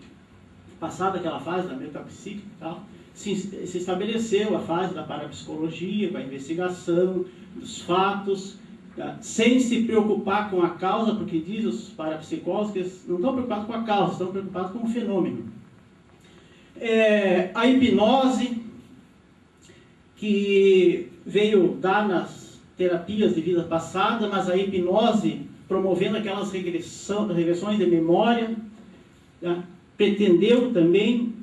passada, aquela fase da metapsíquica e tal, se estabeleceu a fase da parapsicologia, com a investigação dos fatos, sem se preocupar com a causa, porque diz os parapsicólogos que eles não estão preocupados com a causa, estão preocupados com o fenômeno. A hipnose, que veio dar nas terapias de vida passada, mas a hipnose promovendo aquelas regressões de memória, tá? Pretendeu também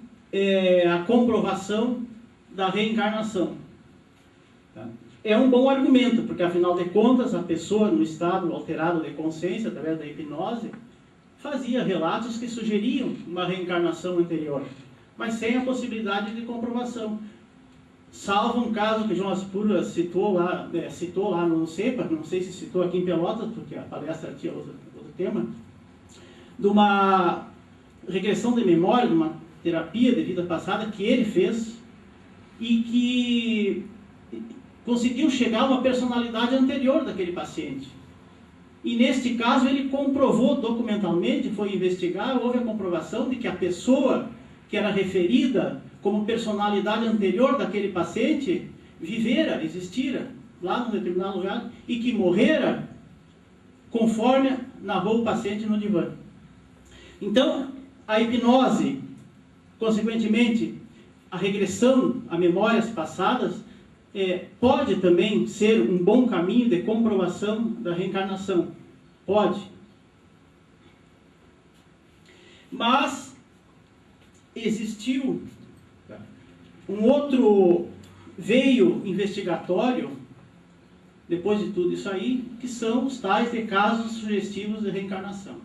a comprovação da reencarnação. Tá? É um bom argumento, porque afinal de contas a pessoa no estado alterado de consciência, através da hipnose, fazia relatos que sugeriam uma reencarnação anterior, mas sem a possibilidade de comprovação. Salvo um caso que João Aspura citou lá no CEPA, não sei se citou aqui em Pelotas, porque a palestra tinha outro tema, de uma regressão de memória, de uma terapia de vida passada que ele fez e que conseguiu chegar a uma personalidade anterior daquele paciente. E neste caso ele comprovou documentalmente, foi investigar, houve a comprovação de que a pessoa que era referida como personalidade anterior daquele paciente vivera, existira lá num determinado lugar e que morrera conforme narrou o paciente no divã. Então, a hipnose, consequentemente, a regressão a memórias passadas, pode também ser um bom caminho de comprovação da reencarnação. Pode. Mas existiu um outro veio investigatório, depois de tudo isso aí, que são os tais de casos sugestivos de reencarnação.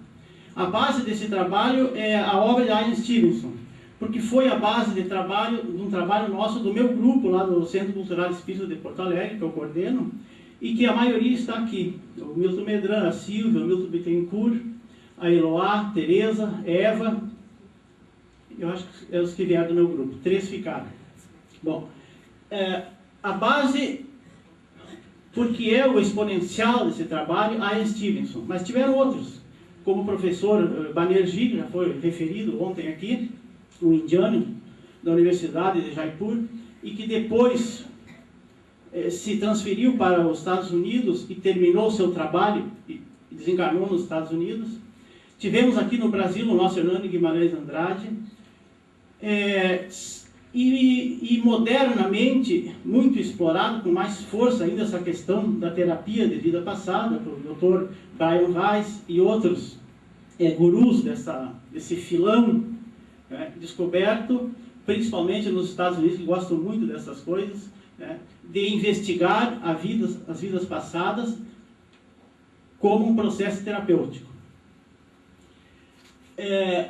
A base desse trabalho é a obra de Ian Stevenson, porque foi a base de um trabalho nosso, do meu grupo lá do Centro Cultural Espírita de Porto Alegre, que eu coordeno, e que a maioria está aqui. O Milton Medran, a Silvia, o Milton Bittencourt, a Eloá, Tereza, Eva, eu acho que é os que vieram do meu grupo, 3 ficaram. Bom, a base, porque é o exponencial desse trabalho, Ian Stevenson, mas tiveram outros, como o professor Banerjee, que já foi referido ontem aqui, um indiano da Universidade de Jaipur, e que depois se transferiu para os Estados Unidos e terminou seu trabalho e desencarnou nos Estados Unidos. Tivemos aqui no Brasil o nosso Hernando Guimarães Andrade, e modernamente, muito explorado, com mais força ainda, essa questão da terapia de vida passada, pelo Dr. Brian Weiss e outros gurus desse filão descoberto, principalmente nos Estados Unidos, que gostam muito dessas coisas, de investigar as vidas passadas como um processo terapêutico.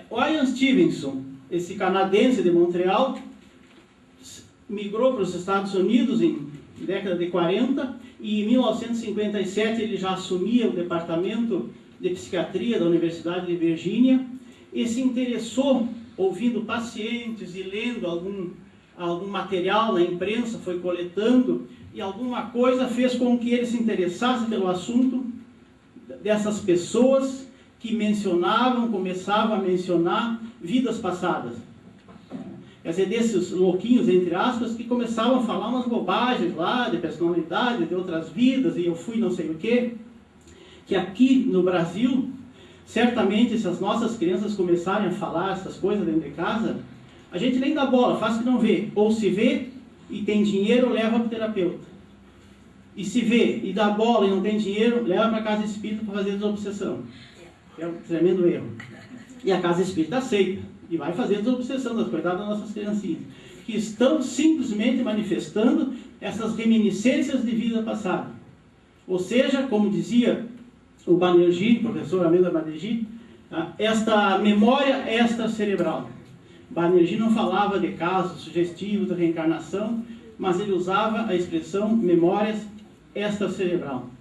O Ian Stevenson, esse canadense de Montreal, migrou para os Estados Unidos em década de 40 e em 1957 ele já assumia o departamento de psiquiatria da Universidade de Virgínia e se interessou, ouvindo pacientes e lendo algum material na imprensa, foi coletando, e alguma coisa fez com que ele se interessasse pelo assunto dessas pessoas que começavam a mencionar vidas passadas. Quer dizer, desses louquinhos, entre aspas, que começavam a falar umas bobagens lá, de personalidade, de outras vidas, e eu fui não sei o quê. Que aqui no Brasil, certamente, se as nossas crianças começarem a falar essas coisas dentro de casa, a gente nem dá bola, faz que não vê. Ou se vê e tem dinheiro, leva para o terapeuta. E se vê e dá bola e não tem dinheiro, leva para a casa espírita para fazer desobsessão. É um tremendo erro. E a casa espírita aceita e vai fazer desobsessão das coitadas das nossas criancinhas, que estão simplesmente manifestando essas reminiscências de vida passada. Ou seja, como dizia o Banerjee, professor Amenda Banerjee, esta memória extracerebral. Banerjee não falava de casos sugestivos da reencarnação, mas ele usava a expressão memórias extracerebral.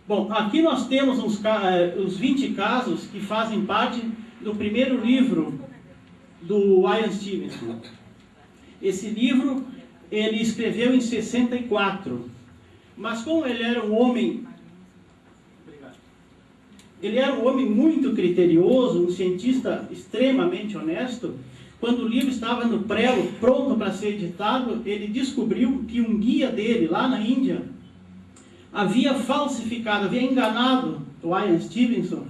Bom, aqui nós temos os 20 casos que fazem parte do primeiro livro do Ian Stevenson. Esse livro ele escreveu em 64, mas como ele era um homem muito criterioso, um cientista extremamente honesto, quando o livro estava no prelo, pronto para ser editado, ele descobriu que um guia dele, lá na Índia, havia falsificado, havia enganado o Ian Stevenson,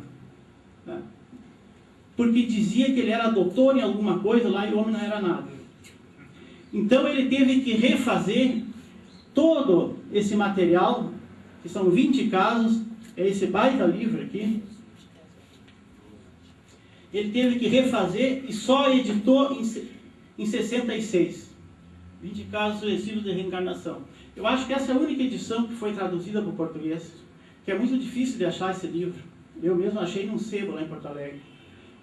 porque dizia que ele era doutor em alguma coisa lá e o homem não era nada. Então ele teve que refazer todo esse material, que são 20 casos, é esse baita livro aqui. Ele teve que refazer e só editou em 66. 20 casos sucessivos de reencarnação. Eu acho que essa é a única edição que foi traduzida para o português, que é muito difícil de achar esse livro. Eu mesmo achei num sebo lá em Porto Alegre.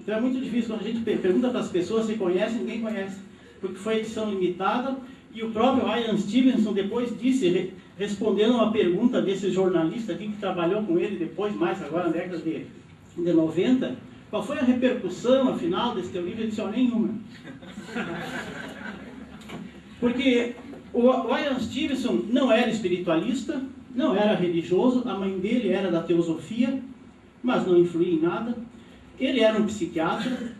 Então é muito difícil, quando a gente pergunta para as pessoas se conhecem, ninguém conhece, porque foi edição limitada, e o próprio Ian Stevenson depois disse, respondendo uma pergunta desse jornalista aqui que trabalhou com ele depois, mais agora na década de 90, qual foi a repercussão, afinal, desse teu livro? Ele disse, nenhuma. Porque o Ian Stevenson não era espiritualista, não era religioso, a mãe dele era da teosofia, mas não influía em nada. Ele era um psiquiatra,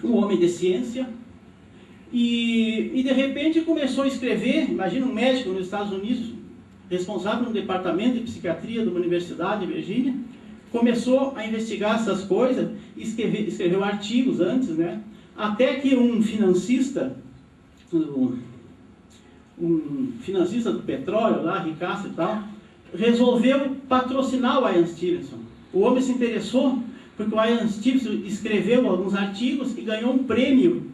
um homem de ciência, e de repente começou a escrever. Imagina um médico nos Estados Unidos, responsável no departamento de psiquiatria de uma universidade de Virgínia, começou a investigar essas coisas, escreveu artigos antes, né? Até que um financista do petróleo lá, ricaço e tal, resolveu patrocinar o Ian Stevenson. O homem se interessou porque o Ian Stevenson escreveu alguns artigos e ganhou um prêmio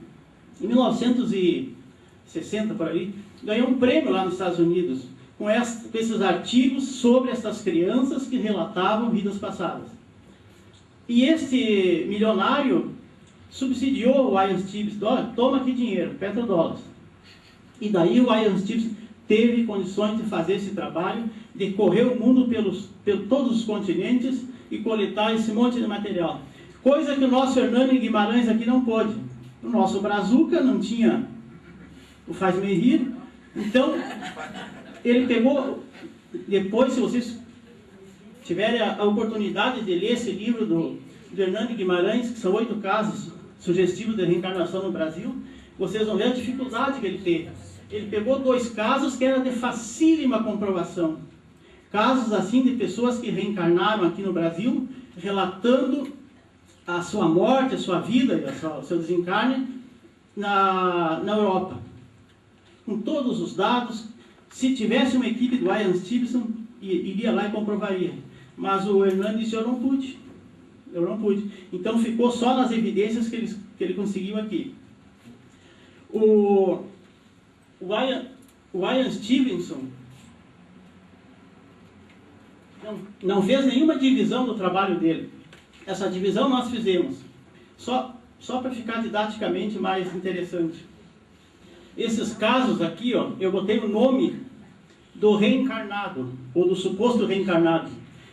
em 1960 por ali, ganhou um prêmio lá nos Estados Unidos com esses artigos sobre essas crianças que relatavam vidas passadas. E esse milionário subsidiou o Ian Stevens, toma aqui dinheiro, petrodólares. E daí o Ian Stevens teve condições de fazer esse trabalho, de correr o mundo pelos todos os continentes e coletar esse monte de material. Coisa que o nosso Hernani Guimarães aqui não pôde. O nosso Brazuca não tinha o Faz-me Rir. Então, ele pegou, depois, se vocês tiverem a oportunidade de ler esse livro do Hernani Guimarães, que são 8 casos sugestivos de reencarnação no Brasil, vocês vão ver a dificuldade que ele teve. Ele pegou 2 casos que eram de facílima comprovação. Casos assim de pessoas que reencarnaram aqui no Brasil, relatando a sua morte, a sua vida, o seu desencarne na Europa. Com todos os dados, se tivesse uma equipe do Ian Stevenson, iria lá e comprovaria. Mas o Hernani disse, eu não pude. Então ficou só nas evidências que ele conseguiu aqui. O Ian Stevenson não fez nenhuma divisão do trabalho dele. Essa divisão nós fizemos, só para ficar didaticamente mais interessante. Esses casos aqui, ó, eu botei o nome do reencarnado, ou do suposto reencarnado.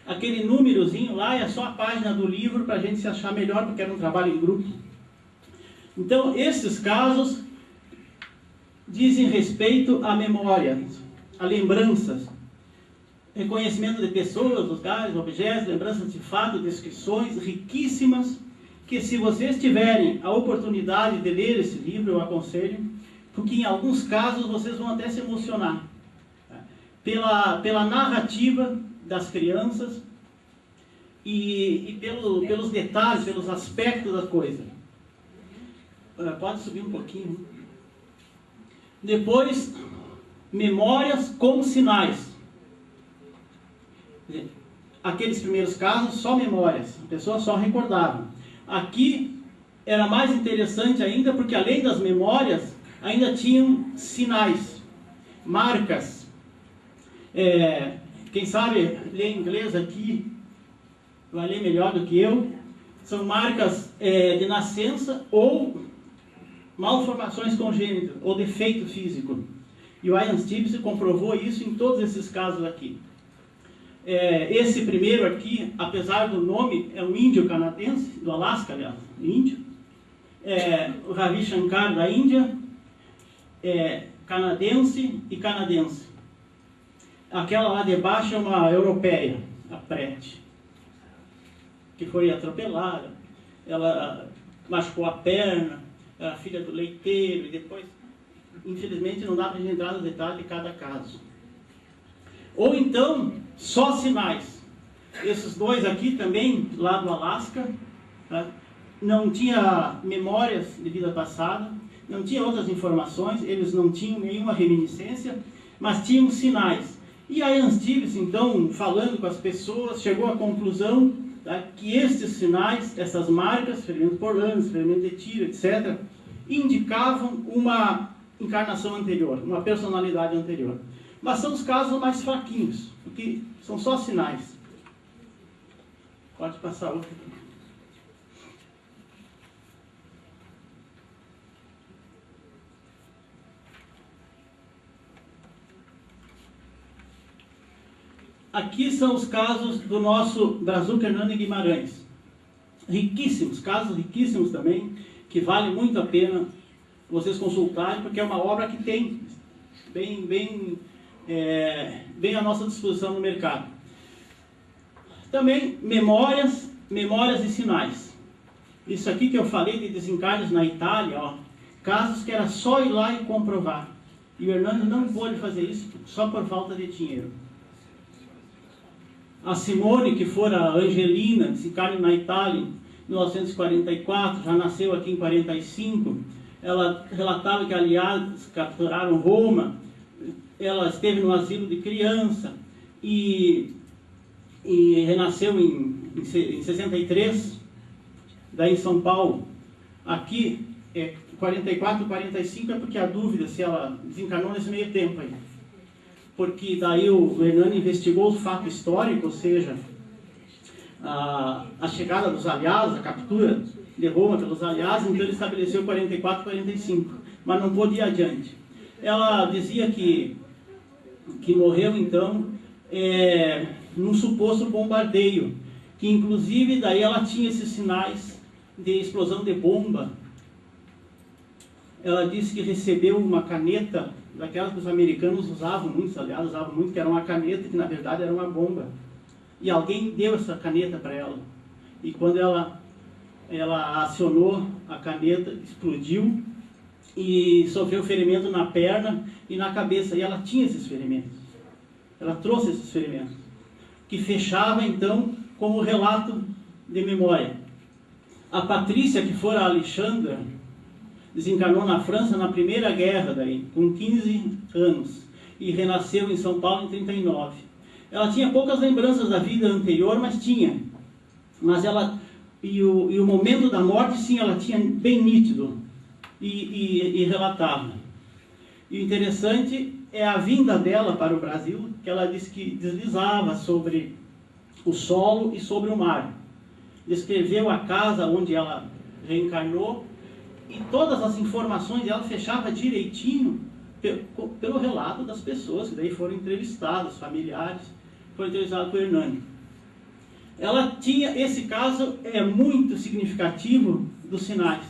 Aquele númerozinho lá é só a página do livro para a gente se achar melhor, porque era um trabalho em grupo. Então, esses casos dizem respeito à memória, a lembranças, reconhecimento de pessoas, lugares, objetos, lembranças de fato, descrições riquíssimas, que se vocês tiverem a oportunidade de ler esse livro, eu aconselho, porque em alguns casos vocês vão até se emocionar, pela narrativa das crianças e pelos detalhes, pelos aspectos da coisa. Pode subir um pouquinho. Depois, memórias com sinais. Aqueles primeiros casos, só memórias, a pessoa só recordava. Aqui era mais interessante ainda, porque além das memórias, ainda tinham sinais, marcas. Quem sabe ler inglês aqui vai ler melhor do que eu. São marcas de nascença ou malformações congênitas ou defeito físico. E o Ian Stevenson comprovou isso em todos esses casos aqui. Esse primeiro aqui, apesar do nome, é um índio canadense, do Alasca, aliás, índio. O Ravi Shankar da Índia, canadense e canadense. Aquela lá de baixo é uma europeia, a Prete, que foi atropelada, ela machucou a perna, era filha do leiteiro, e depois, infelizmente, não dá para a gente entrar no detalhe de cada caso. Ou então, só sinais. Esses 2 aqui também, lá do Alasca, tá? Não tinha memórias de vida passada, não tinha outras informações, eles não tinham nenhuma reminiscência, mas tinham sinais. E a Ian Stevens, então, falando com as pessoas, chegou à conclusão, tá, que estes sinais, essas marcas, ferimento por lance, ferimento de tiro, etc., indicavam uma encarnação anterior, uma personalidade anterior. Mas são os casos mais fraquinhos, porque são só sinais. Pode passar outro. Aqui são os casos do nosso Brazuca Hernani Guimarães. Riquíssimos, casos riquíssimos também, que vale muito a pena vocês consultarem, porque é uma obra que tem bem à nossa disposição no mercado. Também memórias e sinais. Isso aqui que eu falei de desencarnes na Itália, ó, casos que era só ir lá e comprovar. E o Hernani não pôde fazer isso só por falta de dinheiro. A Simone, que fora a Angelina, desencarne na Itália em 1944, já nasceu aqui em 45, ela relatava que aliados capturaram Roma, ela esteve no asilo de criança e renasceu em 63, daí em São Paulo. Aqui, 44 e 45 é porque há dúvida se ela desencarnou nesse meio tempo aí. Porque daí o Hernani investigou o fato histórico, ou seja, a chegada dos aliados, a captura de Roma pelos aliados, então ele estabeleceu 44 e 45, mas não pôde ir adiante. Ela dizia que morreu então num suposto bombardeio, que inclusive daí ela tinha esses sinais de explosão de bomba. Ela disse que recebeu uma caneta, daquelas que os americanos usavam muito, os aliados usavam muito, que era uma caneta que na verdade era uma bomba. E alguém deu essa caneta para ela. E quando ela acionou a caneta, explodiu e sofreu ferimento na perna e na cabeça. E ela tinha esses ferimentos. Ela trouxe esses ferimentos, que fechava então como relato de memória. A Patrícia, que fora a Alexandra, desencarnou na França na Primeira Guerra, daí, com 15 anos, e renasceu em São Paulo em 39. Ela tinha poucas lembranças da vida anterior, mas tinha. Mas ela, e o momento da morte, sim, ela tinha bem nítido, e relatava. E o interessante é a vinda dela para o Brasil, que ela disse que deslizava sobre o solo e sobre o mar. Descreveu a casa onde ela reencarnou, e todas as informações ela fechava direitinho pelo relato das pessoas que daí foram entrevistadas, familiares, foram entrevistados por Hernani. Ela tinha, esse caso é muito significativo dos sinais,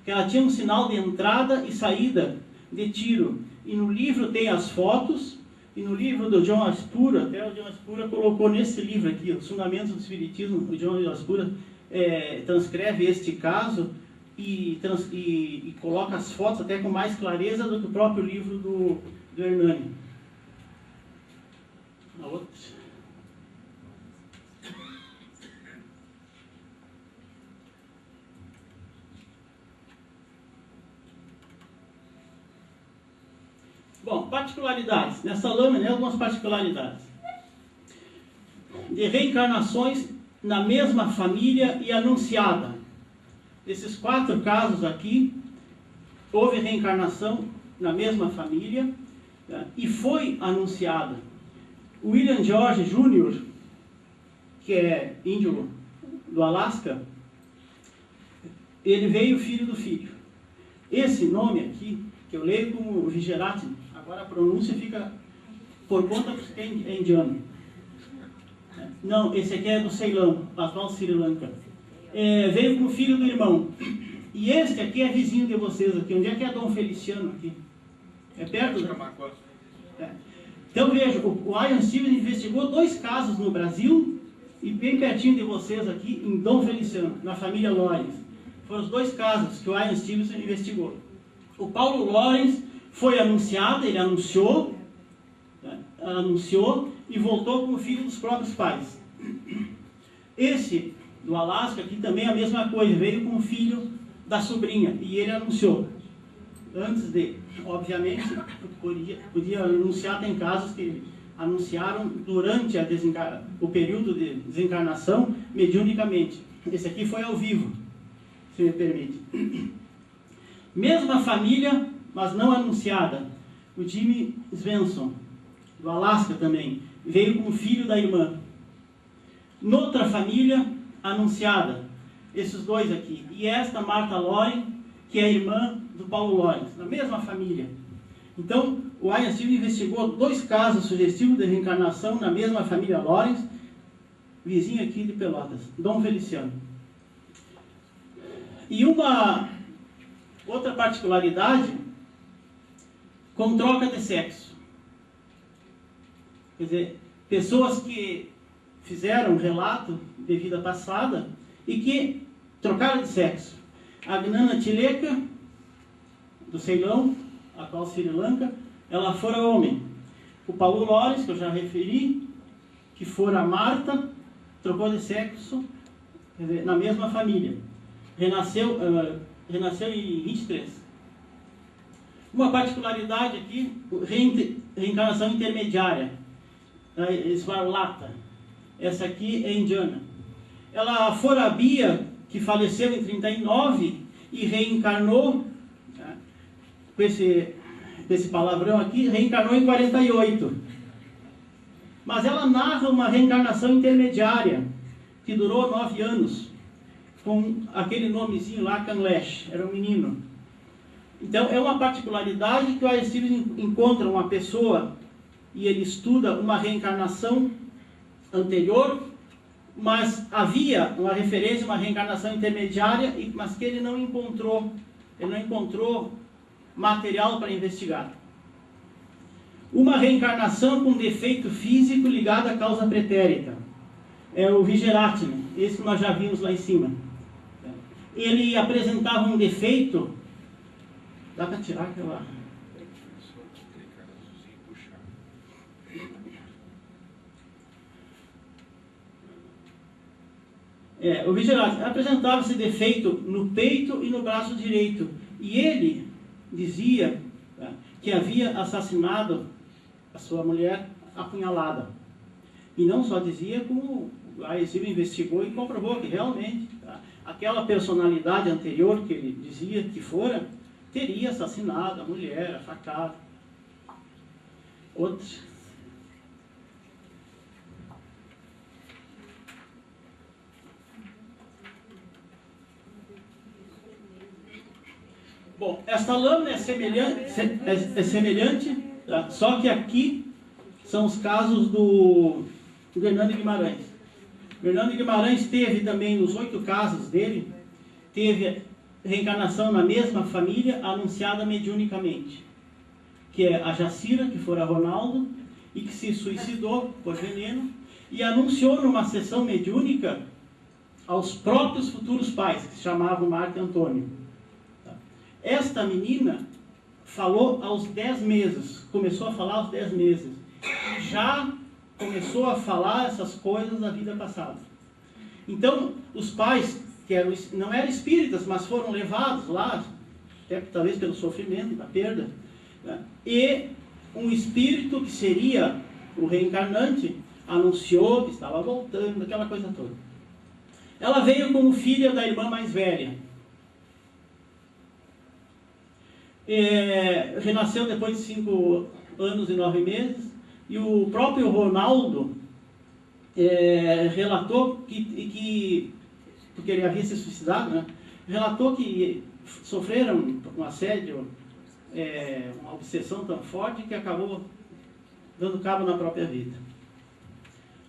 que ela tinha um sinal de entrada e saída de tiro, e no livro tem as fotos, e no livro do John Aspura, até o John Aspura colocou nesse livro aqui, Os Fundamentos do Espiritismo, o John Aspura transcreve este caso e coloca as fotos até com mais clareza do que o próprio livro do Hernani. A outra. Bom, particularidades. Nessa lâmina, algumas particularidades. De reencarnações na mesma família e anunciada. Esses 4 casos aqui, houve reencarnação na mesma família, né, e foi anunciada. William George Jr., que é índio do Alasca, ele veio filho do filho. Esse nome aqui, que eu leio como Vigerati, agora a pronúncia fica por conta porque é indiano. Não, esse aqui é do Ceilão, atual Sri Lanka. Veio como filho do irmão. E este aqui é vizinho de vocês aqui. Onde é que é Dom Feliciano aqui? É perto da... Então veja, o Ian Stevens investigou 2 casos no Brasil e bem pertinho de vocês aqui, em Dom Feliciano, na família Lawrence. Foram os 2 casos que o Ian Stevens investigou. O Paulo Lawrence foi anunciado, ele anunciou e voltou como filho dos próprios pais. Esse do Alasca aqui também é a mesma coisa, veio como filho da sobrinha e ele anunciou. Antes de, obviamente, podia anunciar, tem casos que anunciaram durante o período de desencarnação, mediunicamente. Esse aqui foi ao vivo, se me permite. Mesma família, mas não anunciada. O Jimmy Svensson, do Alasca também, veio como filho da irmã. Noutra família, anunciada. Esses 2 aqui. E esta, Martha Loren, que é irmã do Paulo Lawrence, na mesma família. Então, o Ian Stevens investigou 2 casos sugestivos de reencarnação na mesma família Lawrence, vizinho aqui de Pelotas, Dom Feliciano. E uma outra particularidade, com troca de sexo. Quer dizer, pessoas que fizeram relato de vida passada e que trocaram de sexo. A Gnana Tileka, do Ceilão, atual Sri Lanka, ela fora homem. O Paulo Lawrence, que eu já referi, que fora Marta, trocou de sexo, quer dizer, na mesma família. Renasceu em 23. Uma particularidade aqui, reencarnação intermediária. Svarlata. Essa aqui é indiana. Ela fora a Bia, que faleceu em 39 e reencarnou, né, com esse palavrão aqui, reencarnou em 48. Mas ela narra uma reencarnação intermediária, que durou 9 anos, com aquele nomezinho lá, Canlash, era um menino. Então, é uma particularidade que o Aristides encontra uma pessoa e ele estuda uma reencarnação anterior, mas havia uma referência, uma reencarnação intermediária, mas que ele não encontrou material para investigar. Uma reencarnação com defeito físico ligado à causa pretérita. É o Vigeratine, esse que nós já vimos lá em cima. Ele apresentava um defeito. Dá para tirar aquela... O Vigeratine apresentava esse defeito no peito e no braço direito. E ele dizia que havia assassinado a sua mulher apunhalada. E não só dizia, como a Aristides investigou e comprovou que realmente aquela personalidade anterior que ele dizia que fora, teria assassinado a mulher, a facada. Outros. Bom, esta lâmina é semelhante, tá? Só que aqui são os casos do Hernando Guimarães. Hernando Guimarães teve também, nos 8 casos dele, teve reencarnação na mesma família, anunciada mediunicamente, que é a Jacira, que fora Ronaldo, e que se suicidou por veneno, e anunciou numa sessão mediúnica aos próprios futuros pais, que se chamavam Marco e Antônio. Esta menina falou aos 10 meses, começou a falar aos 10 meses, e já começou a falar essas coisas da vida passada. Então, os pais, que não eram espíritas, mas foram levados lá, até talvez pelo sofrimento, da perda, né? E um espírito que seria o reencarnante, anunciou que estava voltando, aquela coisa toda. Ela veio como filha da irmã mais velha. Renasceu depois de 5 anos e 9 meses, e o próprio Ronaldo relatou que porque ele havia se suicidado, né? Relatou que sofreram um assédio, uma obsessão tão forte que acabou dando cabo na própria vida.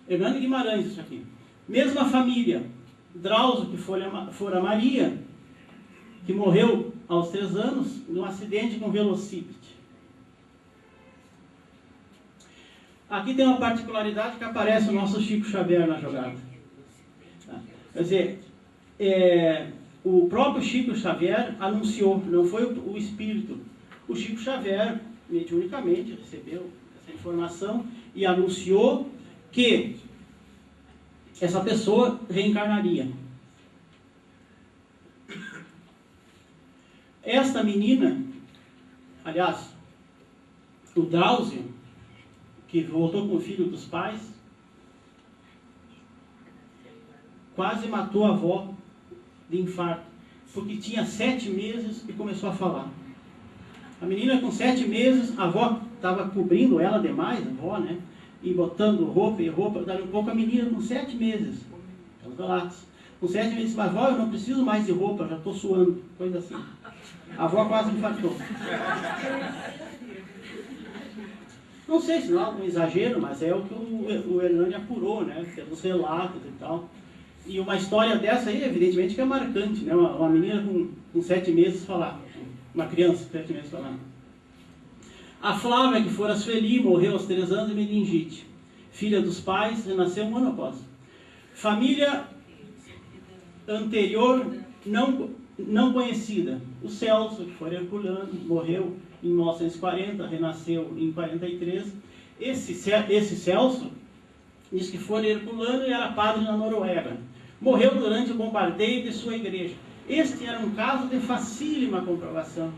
Hernando Guimarães, isso aqui. Mesma família, Drauzio, que fora Maria, que morreu aos 3 anos, num acidente com velocípede. Aqui tem uma particularidade que aparece o nosso Chico Xavier na jogada. Quer dizer, o próprio Chico Xavier anunciou, não foi o espírito. O Chico Xavier, mediunicamente, recebeu essa informação e anunciou que essa pessoa reencarnaria. Esta menina, aliás, o Drauzio, que voltou com o filho dos pais, quase matou a avó de infarto, porque tinha 7 meses e começou a falar. A menina com 7 meses, a avó estava cobrindo ela demais, a avó, né? E botando roupa e roupa, dali um pouco a menina com 7 meses, com 7 meses, mas avó, eu não preciso mais de roupa, já estou suando, coisa assim. A avó quase infartou. Não sei se não é algum exagero, mas é o que o Hernani apurou, né? Pelos relatos e tal. E uma história dessa aí, evidentemente, que é marcante, né? Uma menina com 7 meses falar. Uma criança com 7 meses falar. A Flávia, que fora Sueli, morreu aos 3 anos de meningite. Filha dos pais, renasceu 1 ano após. Família anterior não conhecida. O Celso, que foi herculano, morreu em 1940, renasceu em 43. Esse Celso diz que foi herculano e era padre na Noruega. Morreu durante o bombardeio de sua igreja. Este era um caso de facílima comprovação,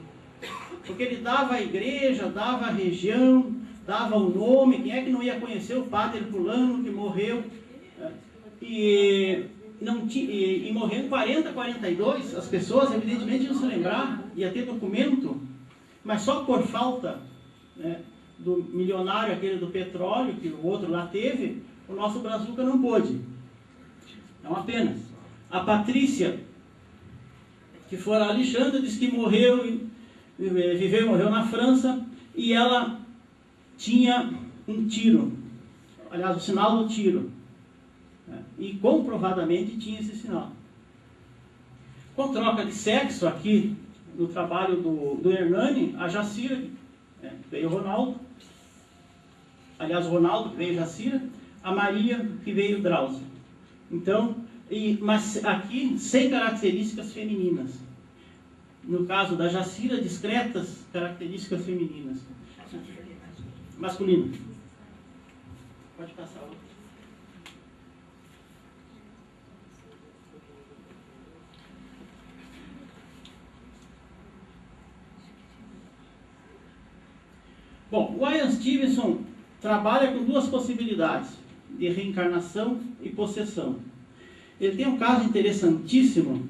porque ele dava a igreja, dava a região, dava o nome. Quem é que não ia conhecer o padre herculano que morreu? E morreu em 40, 42, as pessoas evidentemente iam se lembrar, ia ter documento, mas só por falta, né, do milionário aquele do petróleo, que o outro lá teve, o nosso Brazuca não pôde. Não apenas. A Patrícia que foi a Alexandra, disse que morreu, viveu e morreu na França, e ela tinha um tiro, aliás, o sinal do tiro, né? E comprovadamente tinha esse sinal. Com troca de sexo aqui, no trabalho do Hernani, a Jacira, né? Veio o Ronaldo, aliás, o Ronaldo veio Jacira, a Maria que veio o Drauzio. Então, mas aqui, sem características femininas. No caso da Jacira, discretas características femininas. Masculino. Pode passar outra. Bom, o Ian Stevenson trabalha com duas possibilidades, de reencarnação e possessão. Ele tem um caso interessantíssimo.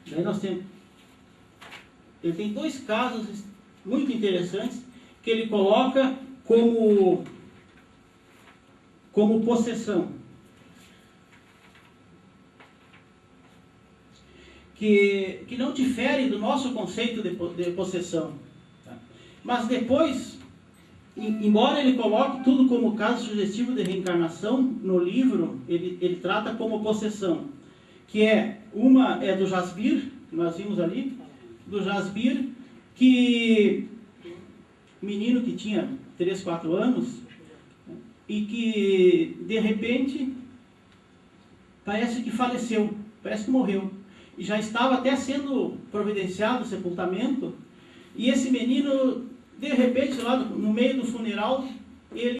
Daí nós temos... Ele tem dois casos muito interessantes que ele coloca como possessão. Que não difere do nosso conceito de possessão. Tá? Mas depois, embora ele coloque tudo como caso sugestivo de reencarnação, no livro ele trata como possessão. Que uma é do Jasbir, que nós vimos ali, do Jasbir, que menino que tinha 3, 4 anos, e que de repente parece que faleceu, parece que morreu. E já estava até sendo providenciado o sepultamento, e esse menino, de repente, lá no meio do funeral, ele